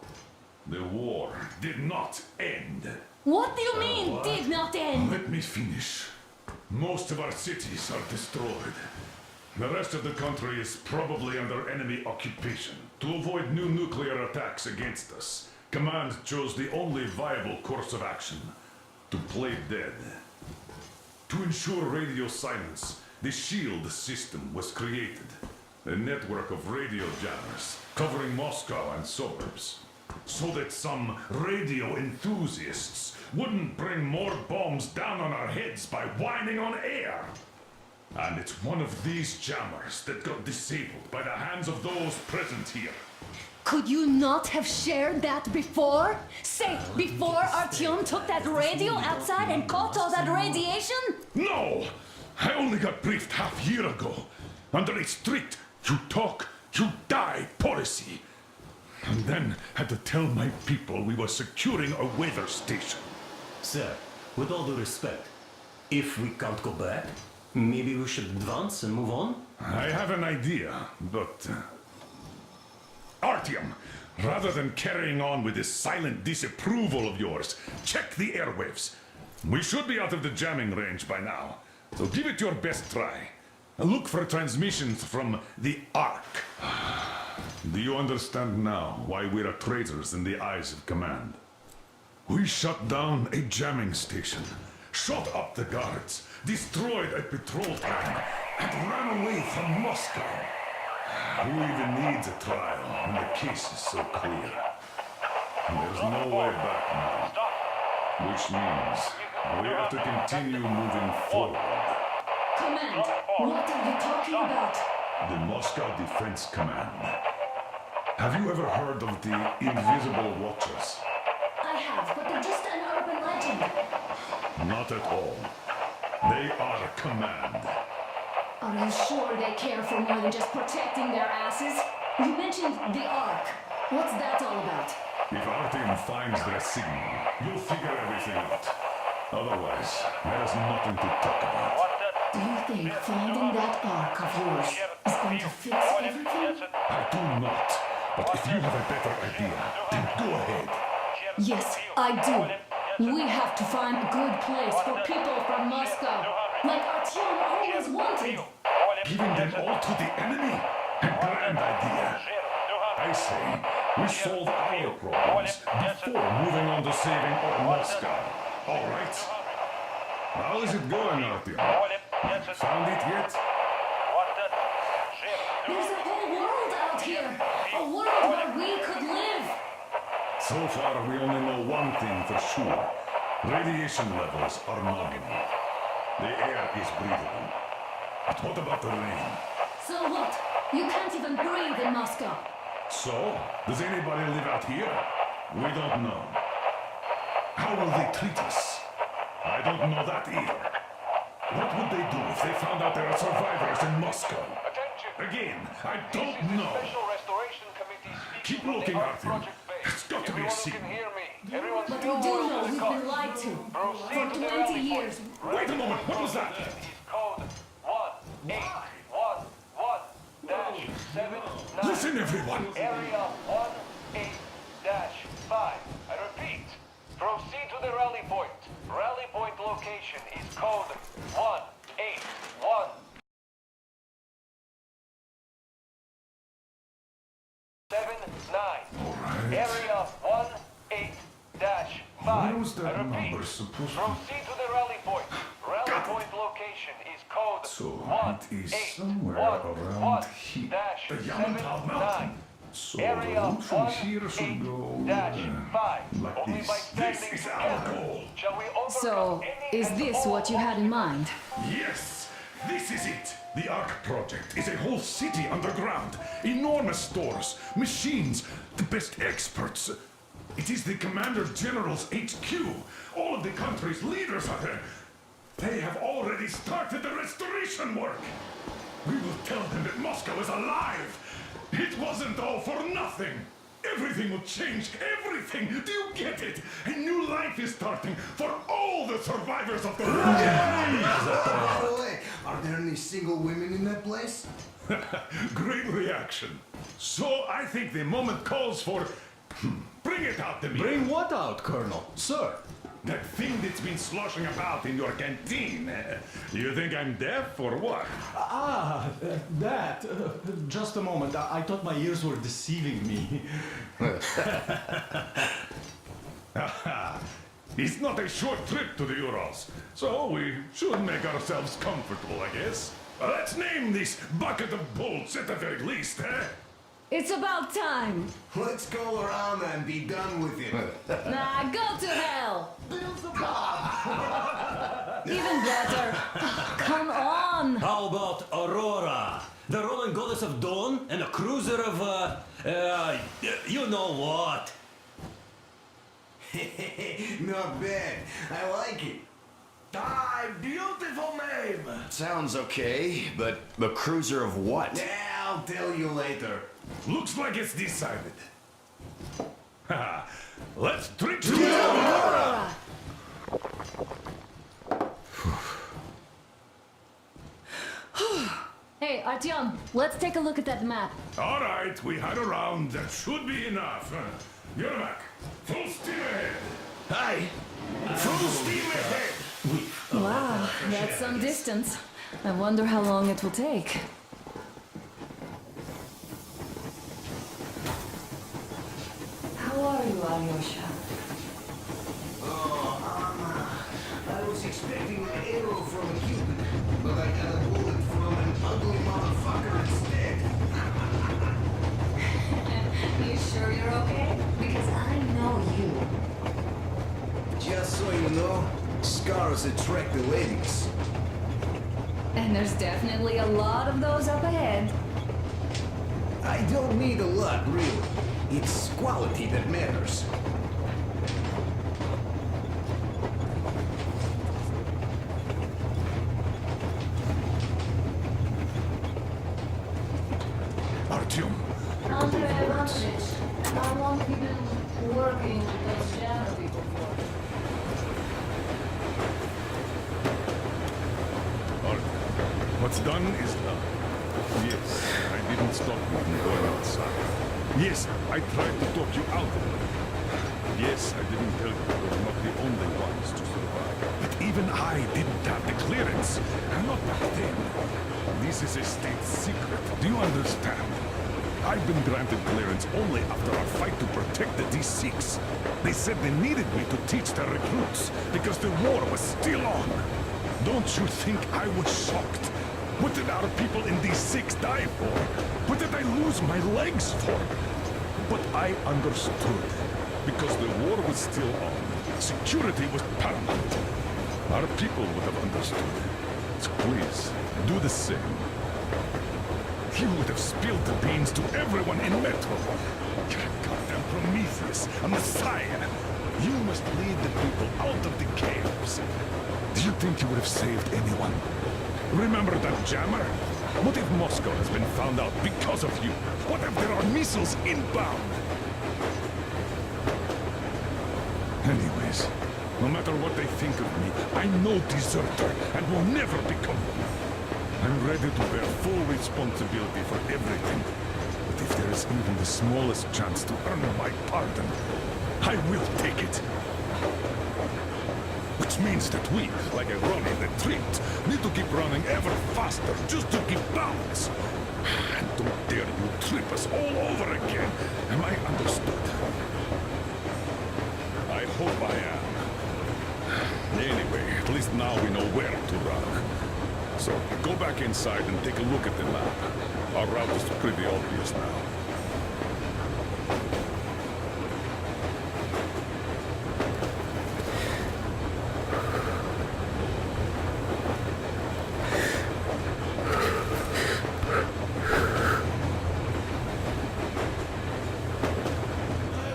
Speaker 6: The war did not end.
Speaker 5: What do you mean, did not end?
Speaker 6: Let me finish. Most of our cities are destroyed. The rest of the country is probably under enemy occupation. To avoid new nuclear attacks against us, Command chose the only viable course of action: to play dead. To ensure radio silence, the SHIELD system was created. A network of radio jammers covering Moscow and suburbs. So that some radio enthusiasts wouldn't bring more bombs down on our heads by whining on air. And it's one of these jammers that got disabled by the hands of those present here.
Speaker 5: Could you not have shared that before? Say, before Artyom took that radio outside and caught all that radiation?
Speaker 6: No! I only got briefed half year ago. Under a strict, you talk, you die policy. And then had to tell my people we were securing a weather station.
Speaker 16: Sir, with all due respect, if we can't go back, maybe we should advance and move on?
Speaker 6: I have an idea, but... Artyom, rather than carrying on with this silent disapproval of yours, check the airwaves. We should be out of the jamming range by now, so give it your best try. Look for transmissions from the Ark. Do you understand now why we're traitors in the eyes of command? We shut down a jamming station, shot up the guards, destroyed a patrol tank, and ran away from Moscow. Who even needs a trial when the case is so clear? And there's no way back now. Which means we have to continue moving forward.
Speaker 5: Command, what are you talking about?
Speaker 6: The Moscow Defense Command. Have you ever heard of the Invisible Watchers?
Speaker 5: I have, but they're just an urban legend.
Speaker 6: Not at all. They are a command.
Speaker 5: Are you sure they care for more than just protecting their asses? You mentioned the Ark. What's that all about?
Speaker 6: If Artyom finds their signal, you'll figure everything out. Otherwise, there's nothing to talk about.
Speaker 5: Do you think finding that Ark of yours is going to fix everything?
Speaker 6: I do not. But if you have a better idea, then go ahead.
Speaker 5: Yes, I do. We have to find a good place for people from Moscow. Like Artyom always wanted.
Speaker 6: Giving them all to the enemy? A grand idea. I say, we solve our problems before moving on to saving Moscow. All right? How is it going, Artyom? Found it yet?
Speaker 5: There's a whole world out here. A world where we could live.
Speaker 6: So far, we only know one thing for sure. Radiation levels are nominal. The air is breathable. But what about the rain?
Speaker 5: So what? You can't even breathe in Moscow.
Speaker 6: So, does anybody live out here? We don't know. How will they treat us? I don't know that either. What would they do if they found out there are survivors in Moscow? Again, I don't know. Keep looking, Artyom. It's got to be a signal.
Speaker 5: But we do know we've been lied to. For 20 years.
Speaker 6: Wait a moment, what was that?
Speaker 15: Code 1811-79.
Speaker 6: Listen, everyone.
Speaker 15: Area 18-5. I repeat, proceed to the rally point. Rally point location is code 1817. Area 18-5.
Speaker 6: Where was that
Speaker 15: I repeat,
Speaker 6: number supposed to be?
Speaker 15: proceed to the rally point. Rally point location is code
Speaker 6: So it is somewhere around here. The Yamantau Mountain. So the route from here should go like this. This is our goal.
Speaker 5: So, is this what you had in mind?
Speaker 6: Yes, this is it. The Ark project is a whole city underground. Enormous stores, machines, the best experts. It is the Commander General's HQ. All of the country's leaders are there. They have already started the restoration work. We will tell them that Moscow is alive. It wasn't all for nothing. Everything will change. Everything. Do you get it? A new life is starting for all the survivors of the war.
Speaker 17: By the way, are there any single women in that place?
Speaker 6: Great reaction. So I think the moment calls for... Bring it out to me.
Speaker 11: Bring what out, Colonel? Sir?
Speaker 6: That thing that's been sloshing about in your canteen. You think I'm deaf or what?
Speaker 11: That. Just a moment. I thought my ears were deceiving me.
Speaker 6: It's not a short trip to the Urals, so we should make ourselves comfortable, I guess. Let's name this bucket of bolts at the very least, eh?
Speaker 10: It's about time.
Speaker 17: Let's go around and be done with it.
Speaker 10: Nah, go to hell. Even better. Come on.
Speaker 16: How about Aurora? The Roman goddess of dawn and a cruiser of, you know what?
Speaker 17: Not bad. I like it.
Speaker 2: Ah, beautiful name.
Speaker 17: Sounds okay, but the cruiser of what? Yeah, I'll tell you later.
Speaker 6: Looks like it's decided. Haha. Let's drink to
Speaker 10: Aurora. Hey, Artyom, let's take a look at that map.
Speaker 6: All right, we had a round. That should be enough. You're back. Full steam ahead.
Speaker 17: Hi. Full steam ahead.
Speaker 5: Wow, that's some distance. I wonder how long it will take. How are you, Alyosha?
Speaker 17: I was expecting an arrow from a Cupid, but I got a bullet from an ugly motherfucker instead.
Speaker 5: You sure you're okay? Because I know you.
Speaker 17: Just so you know, scars attract the ladies.
Speaker 5: And there's definitely a lot of those up ahead.
Speaker 17: I don't need a lot, really. It's quality that matters.
Speaker 6: Artyom.
Speaker 5: Andrei Ivanovich, how long have you been working with those shadow people for?
Speaker 6: What's done is done. Yes, I didn't stop you from going outside. Yes, I tried to talk you out of it. Yes, I didn't tell you we were not the only ones to survive. But even I didn't have the clearance. And not back then. This is a state secret. Do you understand? I've been granted clearance only after our fight to protect the D6. They said they needed me to teach the recruits because the war was still on. Don't you think I was shocked? What did our people in D6 die for? What did I lose my legs for? But I understood. Because the war was still on. Security was paramount. Our people would have understood. So please, do the same. You would have spilled the beans to everyone in Metro. You're a goddamn Prometheus, a messiah. You must lead the people out of the caves. Do you think you would have saved anyone? Remember that jammer? What if Moscow has been found out because of you? What if there are missiles inbound? Anyways, no matter what they think of me, I'm no deserter and will never become one. I'm ready to bear full responsibility for everything. But if there is even the smallest chance to earn my pardon, I will take it. Which means that we, like a running retreat, need to keep running ever faster just to keep balance. And don't dare you trip us all over again. Am I understood? I hope I am. Anyway, at least now we know where to run. So, go back inside and take a look at the map. Our route is pretty obvious now.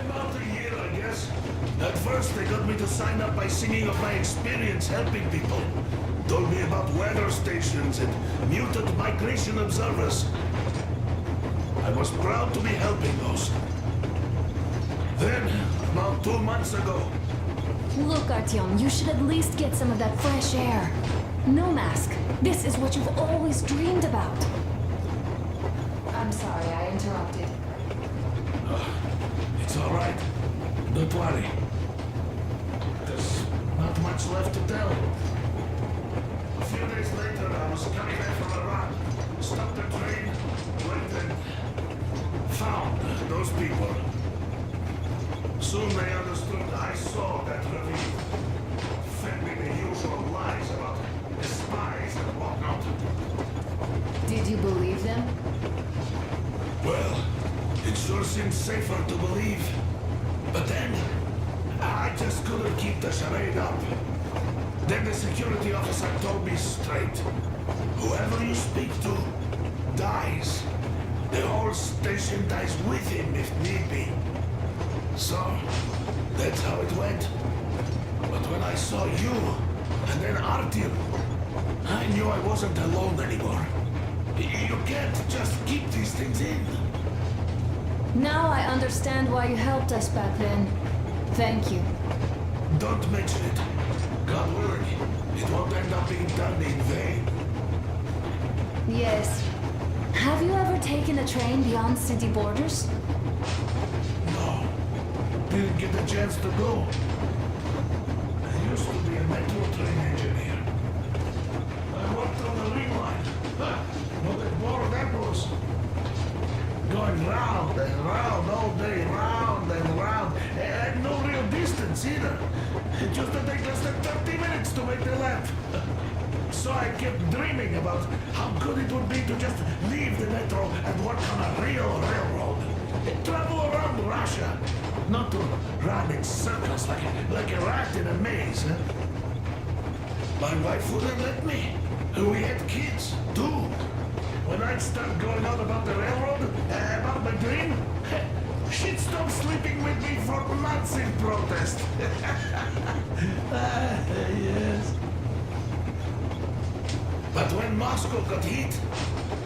Speaker 2: About a year, I guess. At first, they got me to sign up by singing of my experience helping people. Told me about weather stations and mutant migration observers. I was proud to be helping those. Then, about 2 months ago,
Speaker 5: Look, Artyom, you should at least get some of that fresh air. No mask. This is what you've always dreamed about. I'm sorry, I interrupted.
Speaker 2: it's all right. Don't worry. There's not much left to tell. A few days later, I was coming back from a run. Stopped the train, went and found those people. Soon they understood I saw that ravine. Fed me the usual lies about the spies and whatnot.
Speaker 5: Did you believe them?
Speaker 2: Well, It sure seems safer to believe. But then, I just couldn't keep the charade up. Then the security officer told me straight. Whoever you speak to dies. The whole station dies with him if need be. So, that's how it went. But when I saw you, and then Artyom, I knew I wasn't alone anymore. You can't just keep these things in.
Speaker 5: Now I understand why you helped us back then. Thank you.
Speaker 2: Don't mention it. God willing, it won't end up being done in vain.
Speaker 5: Yes. Have you ever taken a train beyond city borders?
Speaker 2: No. Didn't get the chance to go. I used to be a Metro train engineer. I worked on the ring line. What a bore that was. Going round and round all day, round and round. And no real distance either. It used to take less than 30 minutes to make the lap. So I kept dreaming about how good it would be to just leave the Metro and work on a real railroad. Travel around Russia. Not to run in circles like a rat in a maze. Huh? My wife wouldn't let me. We had kids, too. When I'd start going on about the railroad, about my dream, she'd stop sleeping with me for months in protest. Yes. But when Moscow got hit,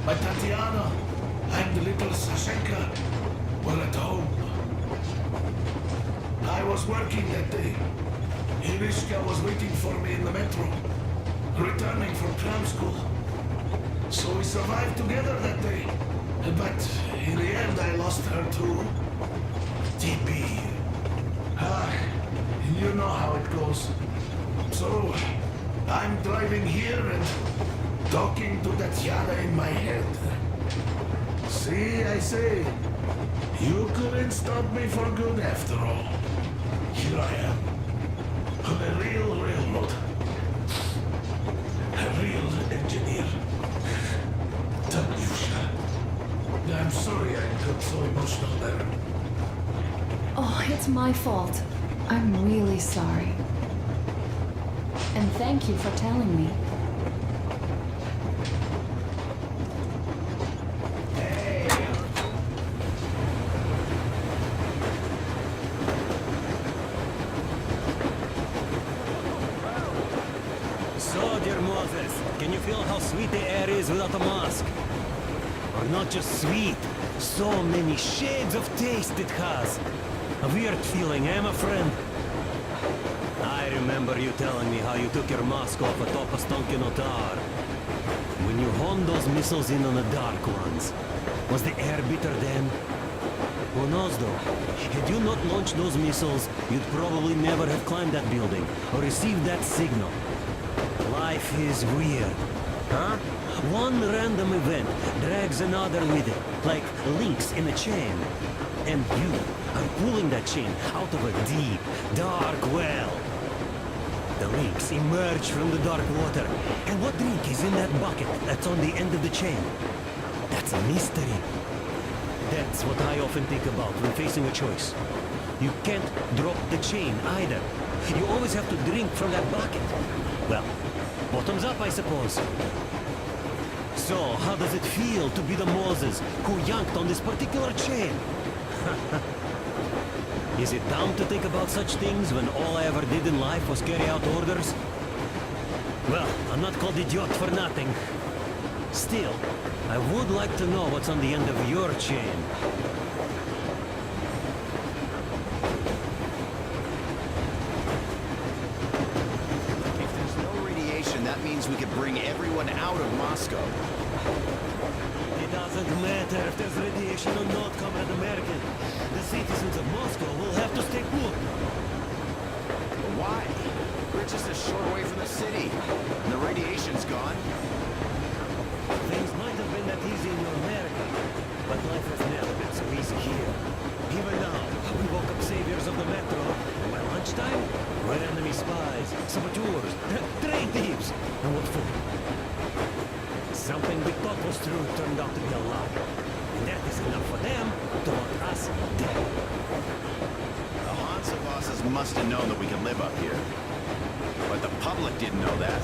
Speaker 2: my Tatiana and little Sashenka were at home. I was working that day. Irishka was waiting for me in the metro, returning from tram school. So we survived together that day. But in the end, I lost her too. TP. You know how it goes. So, I'm driving here and talking to Tatiana in my head. See, I say, you couldn't stop me for good after all. Here I am, on a real railroad. A real engineer. Tanyusha. I'm sorry I got so emotional there.
Speaker 5: Oh, it's my fault. I'm really sorry. And thank you for telling me.
Speaker 16: So, dear Moses, can you feel how sweet the air is without a mask? Or not just sweet, so many shades of taste it has. A weird feeling, eh, my friend? I remember you telling me how you took your mask off atop a stonking otar. When you honed those missiles in on the dark ones, was the air bitter then? Who knows though? Had you not launched those missiles, you'd probably never have climbed that building or received that signal. Life is weird, huh? One random event drags another with it, like links in a chain. And you are pulling that chain out of a deep, dark well. The links emerge from the dark water. And what drink is in that bucket that's on the end of the chain? That's a mystery. That's what I often think about when facing a choice. You can't drop the chain either. You always have to drink from that bucket. Well, bottoms up, I suppose. So, how does it feel to be the Moses who yanked on this particular chain? Is it dumb to think about such things when all I ever did in life was carry out orders? Well, I'm not called idiot for nothing. Still, I would like to know what's on the end of your chain.
Speaker 18: If there's no radiation, that means we could bring everyone out of Moscow.
Speaker 16: It doesn't matter if there's radiation or not, Comrade American. The citizens of Moscow will have to stay put.
Speaker 18: But why? We're just a short way from the city, and the radiation's gone.
Speaker 16: Things might have been that easy in America, but life has never been so easy here. Even now, we woke up saviors of the Metro, and by lunchtime, we're enemy spies, saboteurs, train thieves, and what for? Something we thought was true turned out to be a lie. And that is enough for them to want us dead.
Speaker 18: The Hansa bosses must have known that we could live up here. But the public didn't know that.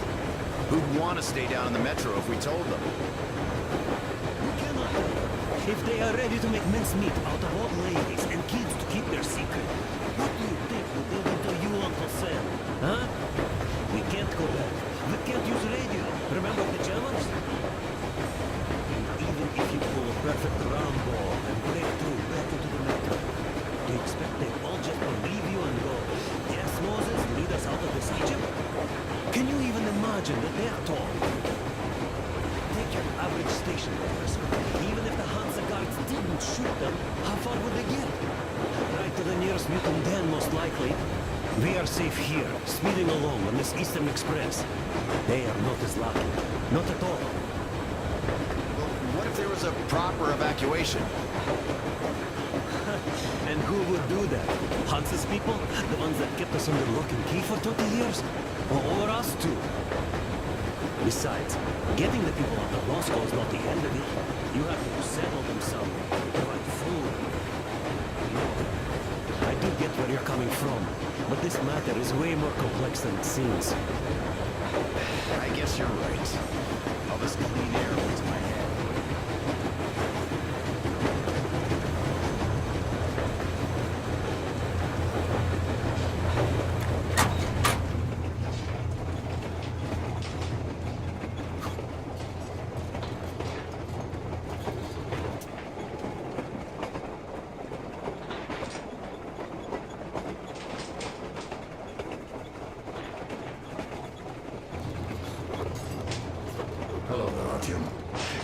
Speaker 18: Who'd want to stay down in the Metro if we told them?
Speaker 16: We cannot tell them. If they are ready to make mincemeat out of old ladies and kids to keep their secret, what do you think will they do to you, Uncle Sam? Huh? We can't go back. We can't use radio. Remember the Germans? Even if you pull a perfect round ball and break through back into the Metro, do you expect they all just believe you and go, yes, Moses, lead us out of this Egypt? Can you even imagine that they're told? Take your average station workers. Even if the Hansa guards didn't shoot them, how far would they get? Right to the nearest mutant den, most likely. We are safe here, speeding along on this Eastern Express. They are not as lucky. Not at all.
Speaker 18: Well, what if there was a proper evacuation?
Speaker 16: And who would do that? Hansa's people? The ones that kept us under lock and key for 20 years? Or us too? Besides, getting the people out of Moscow is not the end of it. You have to settle them somewhere, provide food. I do get where you're coming from, but this matter is way more complex than it seems.
Speaker 18: I guess you're right. All this clean air fills my head.
Speaker 2: Hello there, Artyom.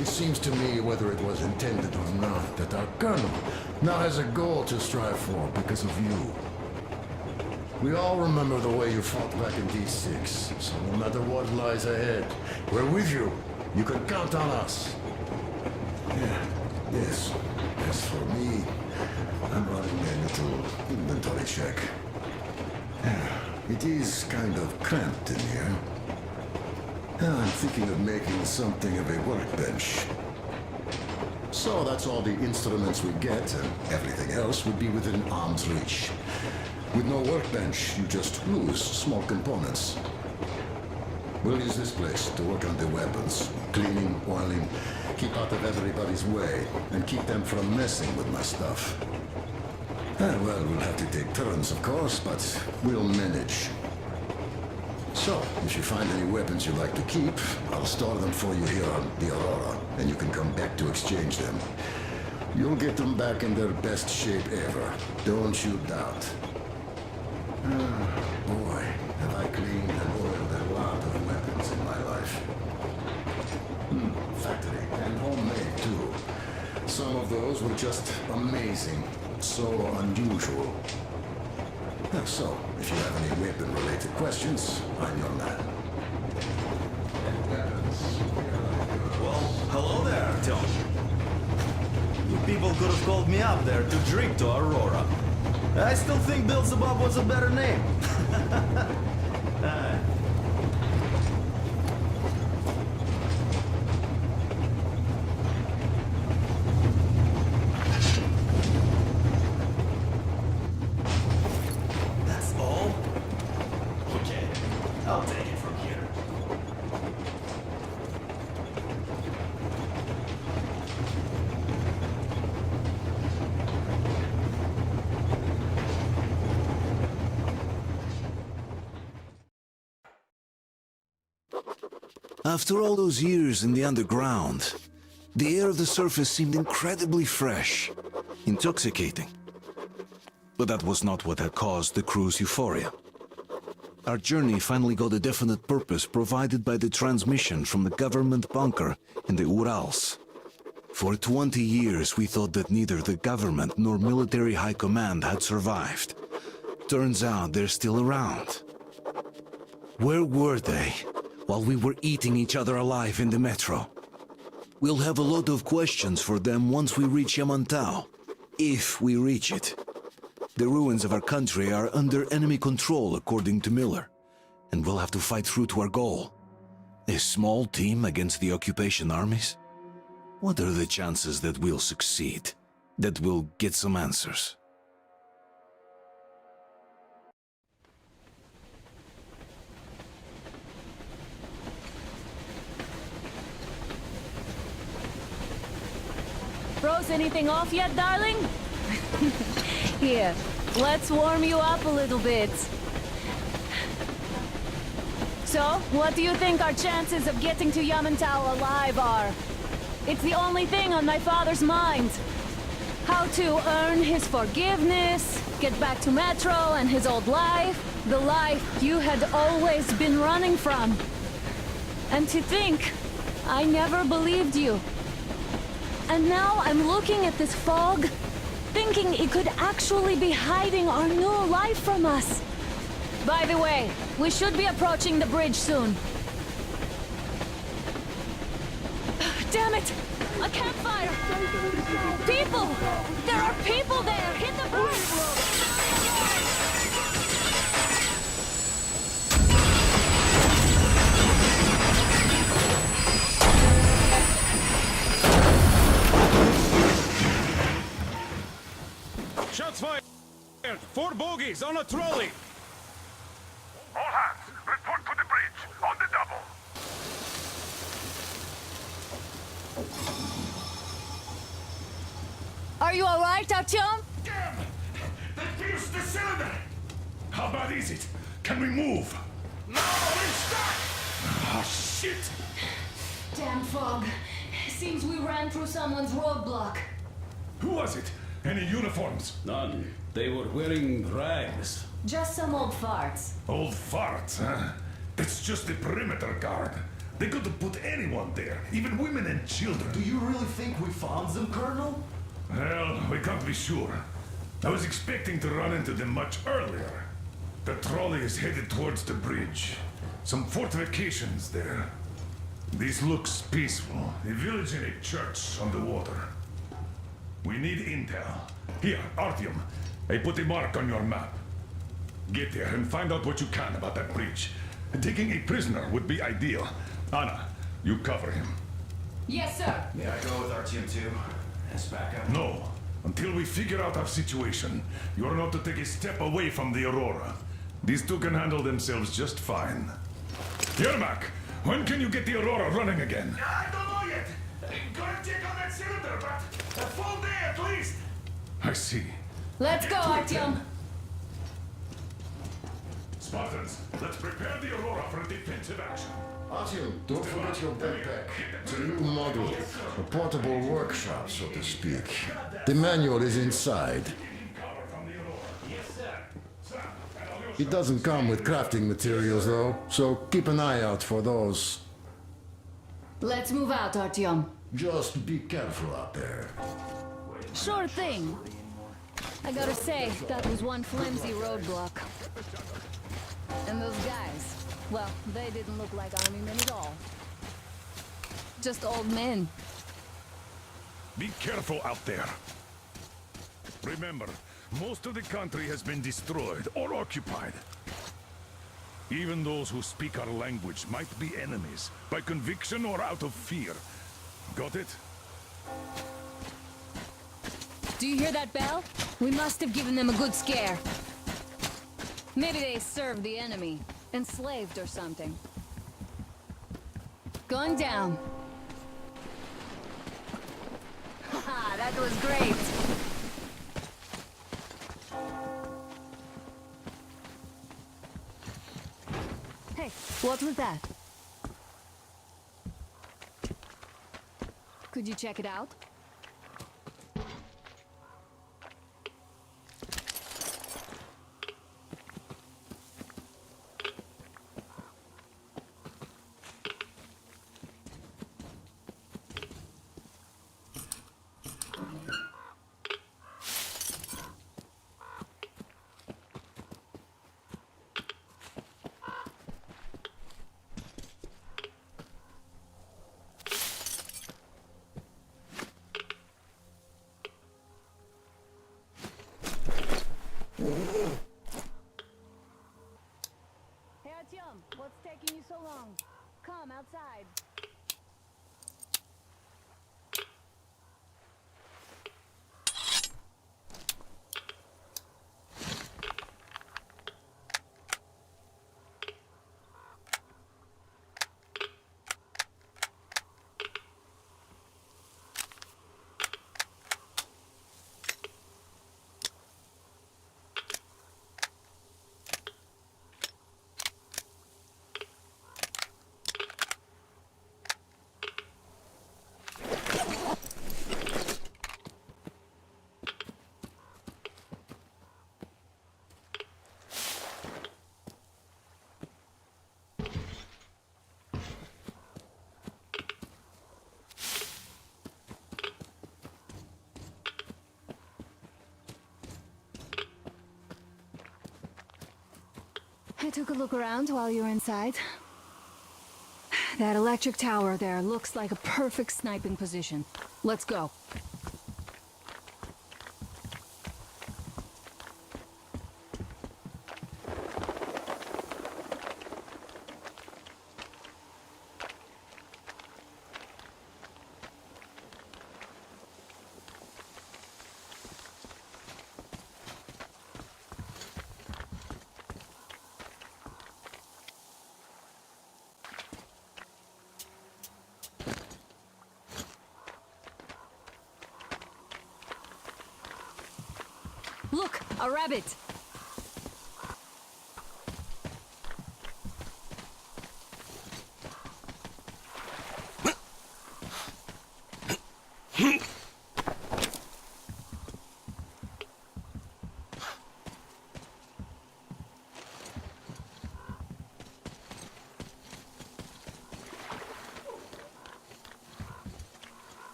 Speaker 2: It seems to me, whether it was intended or not, that our colonel now has a goal to strive for because of you. We all remember the way you fought back in D6, so no matter what lies ahead, we're with you. You can count on us. Yes. As for me, I'm running a little inventory check. It is kind of cramped in here. I'm thinking of making something of a workbench. So that's all the instruments we get, and everything else would be within arm's reach. With no workbench, you just lose small components. We'll use this place to work on the weapons, cleaning, oiling, keep out of everybody's way, and keep them from messing with my stuff. Well, we'll have to take turns, of course, but we'll manage. So, if you find any weapons you'd like to keep, I'll store them for you here on the Aurora, and you can come back to exchange them. You'll get them back in their best shape ever. Don't you doubt. Boy, have I cleaned and oiled a lot of weapons in my life. Factory and homemade, too. Some of those were just amazing. So unusual. So, if you have any weapon-related questions, I'm your man.
Speaker 4: Well, hello there, Tom. You people could have called me up there to drink to Aurora. I still think Beelzebub was a better name. That's all? Okay, I'll take it from here.
Speaker 1: After all those years in the underground, the air of the surface seemed incredibly fresh, intoxicating. But that was not what had caused the crew's euphoria. Our journey finally got a definite purpose provided by the transmission from the government bunker in the Urals. For 20 years we thought that neither the government nor military high command had survived. Turns out they're still around. Where were they while we were eating each other alive in the Metro? We'll have a lot of questions for them once we reach Yamantau, if we reach it. The ruins of our country are under enemy control, according to Miller, and we'll have to fight through to our goal. A small team against the occupation armies? What are the chances that we'll succeed? That we'll get some answers?
Speaker 5: Froze anything off yet, darling? Here, let's warm you up a little bit. So, what do you think our chances of getting to Yamantau alive are? It's the only thing on my father's mind. How to earn his forgiveness, get back to Metro and his old life, the life you had always been running from. And to think, I never believed you. And now I'm looking at this fog, thinking it could actually be hiding our new life from us. By the way, we should be approaching the bridge soon. Damn it! A campfire! People! There are people there! Hit the bridge!
Speaker 13: Shots fired! 4 bogies on a trolley!
Speaker 12: All hands, report to the bridge, on the double.
Speaker 5: Are you alright, Artyom?
Speaker 6: Damn! They pierced the cylinder! How bad is it? Can we move?
Speaker 2: No, we're stuck!
Speaker 6: Ah, shit!
Speaker 5: Damn fog. Seems we ran through someone's roadblock.
Speaker 6: Who was it? Any uniforms?
Speaker 11: None. They were wearing rags.
Speaker 5: Just some old farts.
Speaker 6: Old farts, huh? That's just the perimeter guard. They could have put anyone there, even women and children.
Speaker 4: Do you really think we found them, Colonel?
Speaker 6: Well, we can't be sure. I was expecting to run into them much earlier. The trolley is headed towards the bridge. Some fortifications there. This looks peaceful. A village and a church on the water. We need intel. Here, Artyom. I put a mark on your map. Get there and find out what you can about that bridge. Taking a prisoner would be ideal. Anna, you cover him.
Speaker 5: Yes, sir.
Speaker 4: May I go with Artyom too? As backup?
Speaker 6: No. Until we figure out our situation, you're not to take a step away from the Aurora. These two can handle themselves just fine. Yermak, when can you get the Aurora running again?
Speaker 2: I don't know yet. Gotta check on that cylinder, but a full day at least.
Speaker 6: I see.
Speaker 5: Let's go, Artyom.
Speaker 6: Spartans, let's prepare the Aurora for a defensive action.
Speaker 8: Artyom, don't forget your backpack. It's a new model, a portable workshop, so to speak. The manual is inside. It doesn't come with crafting materials, though, so keep an eye out for those.
Speaker 5: Let's move out, Artyom.
Speaker 8: Just be careful out there.
Speaker 5: Sure thing. I gotta say, that was one flimsy roadblock. And those guys, well, they didn't look like army men at all. Just old men.
Speaker 6: Be careful out there. Remember, most of the country has been destroyed or occupied. Even those who speak our language might be enemies, by conviction or out of fear. Got it?
Speaker 5: Do you hear that bell? We must have given them a good scare. Maybe they served the enemy, enslaved or something. Going down. Haha, that was great. Hey, what was that? Could you check it out? I took a look around while you were inside. That electric tower there looks like a perfect sniping position. Let's go. Look, a rabbit!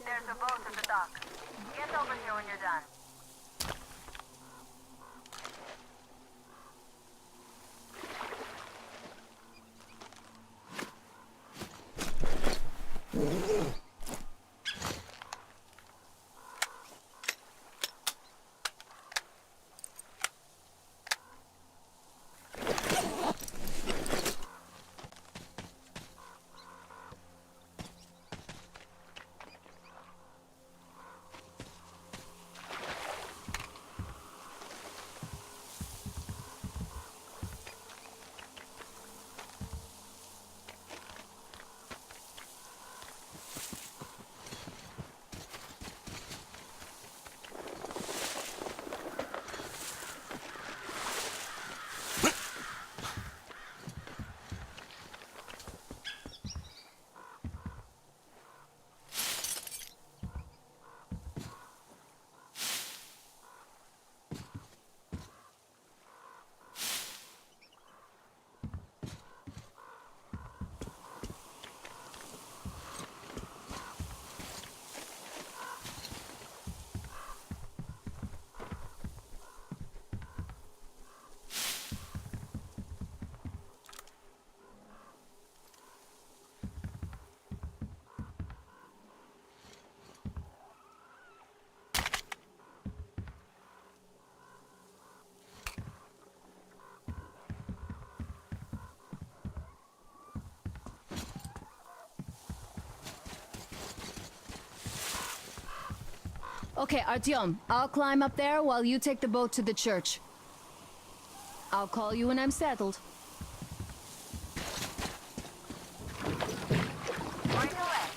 Speaker 14: There's a boat at the dock. Get over here when you're done.
Speaker 5: Okay, Artyom, I'll climb up there while you take the boat to the church. I'll call you when I'm settled.
Speaker 14: Right away.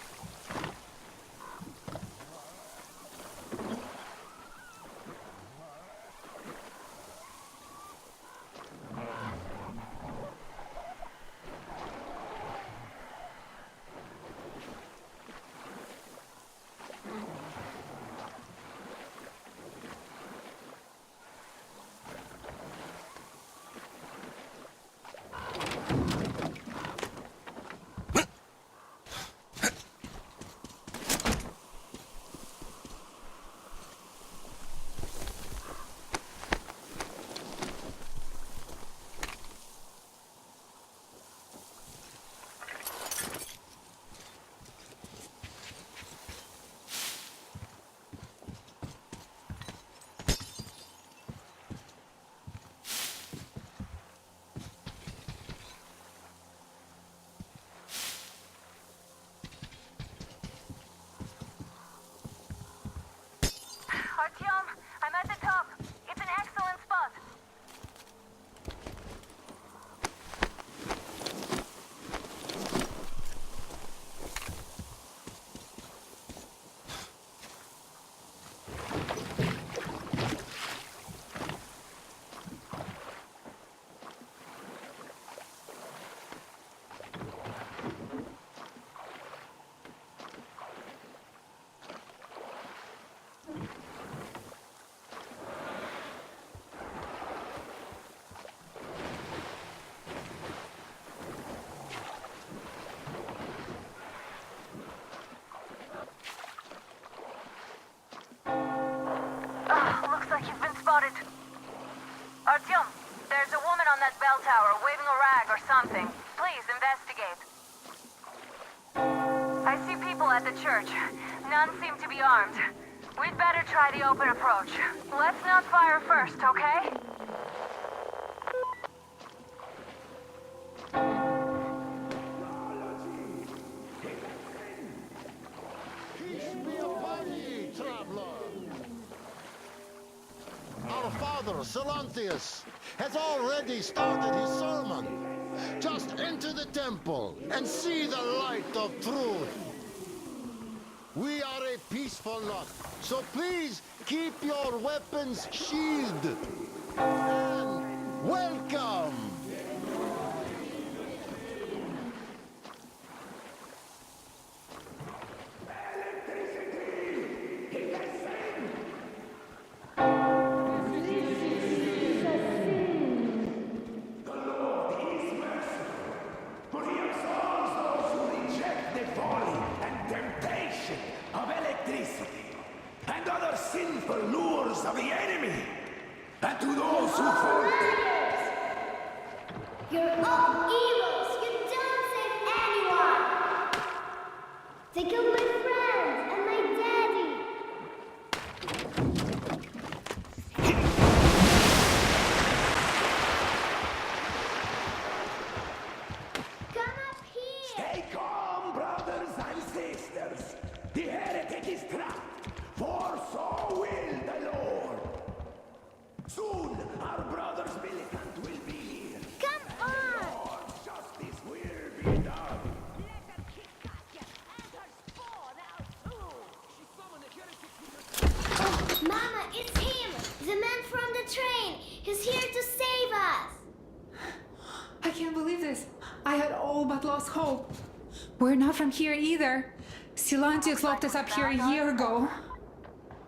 Speaker 14: Spotted. Artyom, there's a woman on that bell tower waving a rag or something. Please investigate. I see people at the church. None seem to be armed. We'd better try the open approach. Let's not fire first, okay?
Speaker 19: Peace be upon ye, traveler. Our father, Silantius, has already started his sermon. Just enter the temple and see the light of truth. We are a peaceful lot, so please keep your weapons sheathed. And welcome!
Speaker 12: Of the enemy, and to those who fall.
Speaker 20: You're all evils! You don't save anyone! They killed my friends and my daddy! Come up here!
Speaker 12: Stay calm, brothers and sisters. The heretic is trapped, for so will the Lord. Soon, our brother's militant will be here.
Speaker 20: Come on!
Speaker 12: Lord's justice will be done.
Speaker 20: Mama, it's him! The man from the train! He's here to save us!
Speaker 21: I can't believe this. I had all but lost hope. We're not from here either. Silantius locked us up here a year ago.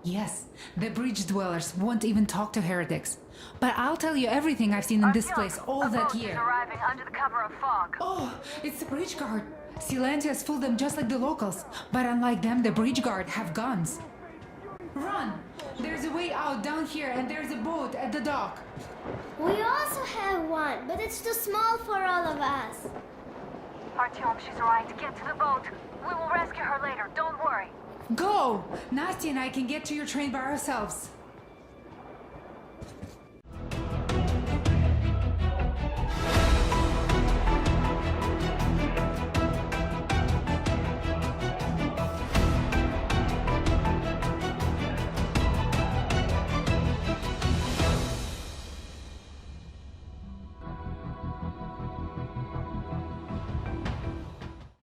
Speaker 21: Yes, the bridge dwellers won't even talk to heretics. But I'll tell you everything I've seen in this place all that year.
Speaker 14: Arriving under the cover of fog.
Speaker 21: Oh, it's the bridge guard. Silantius fooled them just like the locals. But unlike them, the bridge guard have guns. Run! There's a way out down here and there's a boat at the dock.
Speaker 20: We also have one, but it's too small for all of us.
Speaker 14: Artyom, she's right. Get to the boat. We will rescue her later. Don't worry.
Speaker 21: Go! Nasty and I can get to your train by ourselves.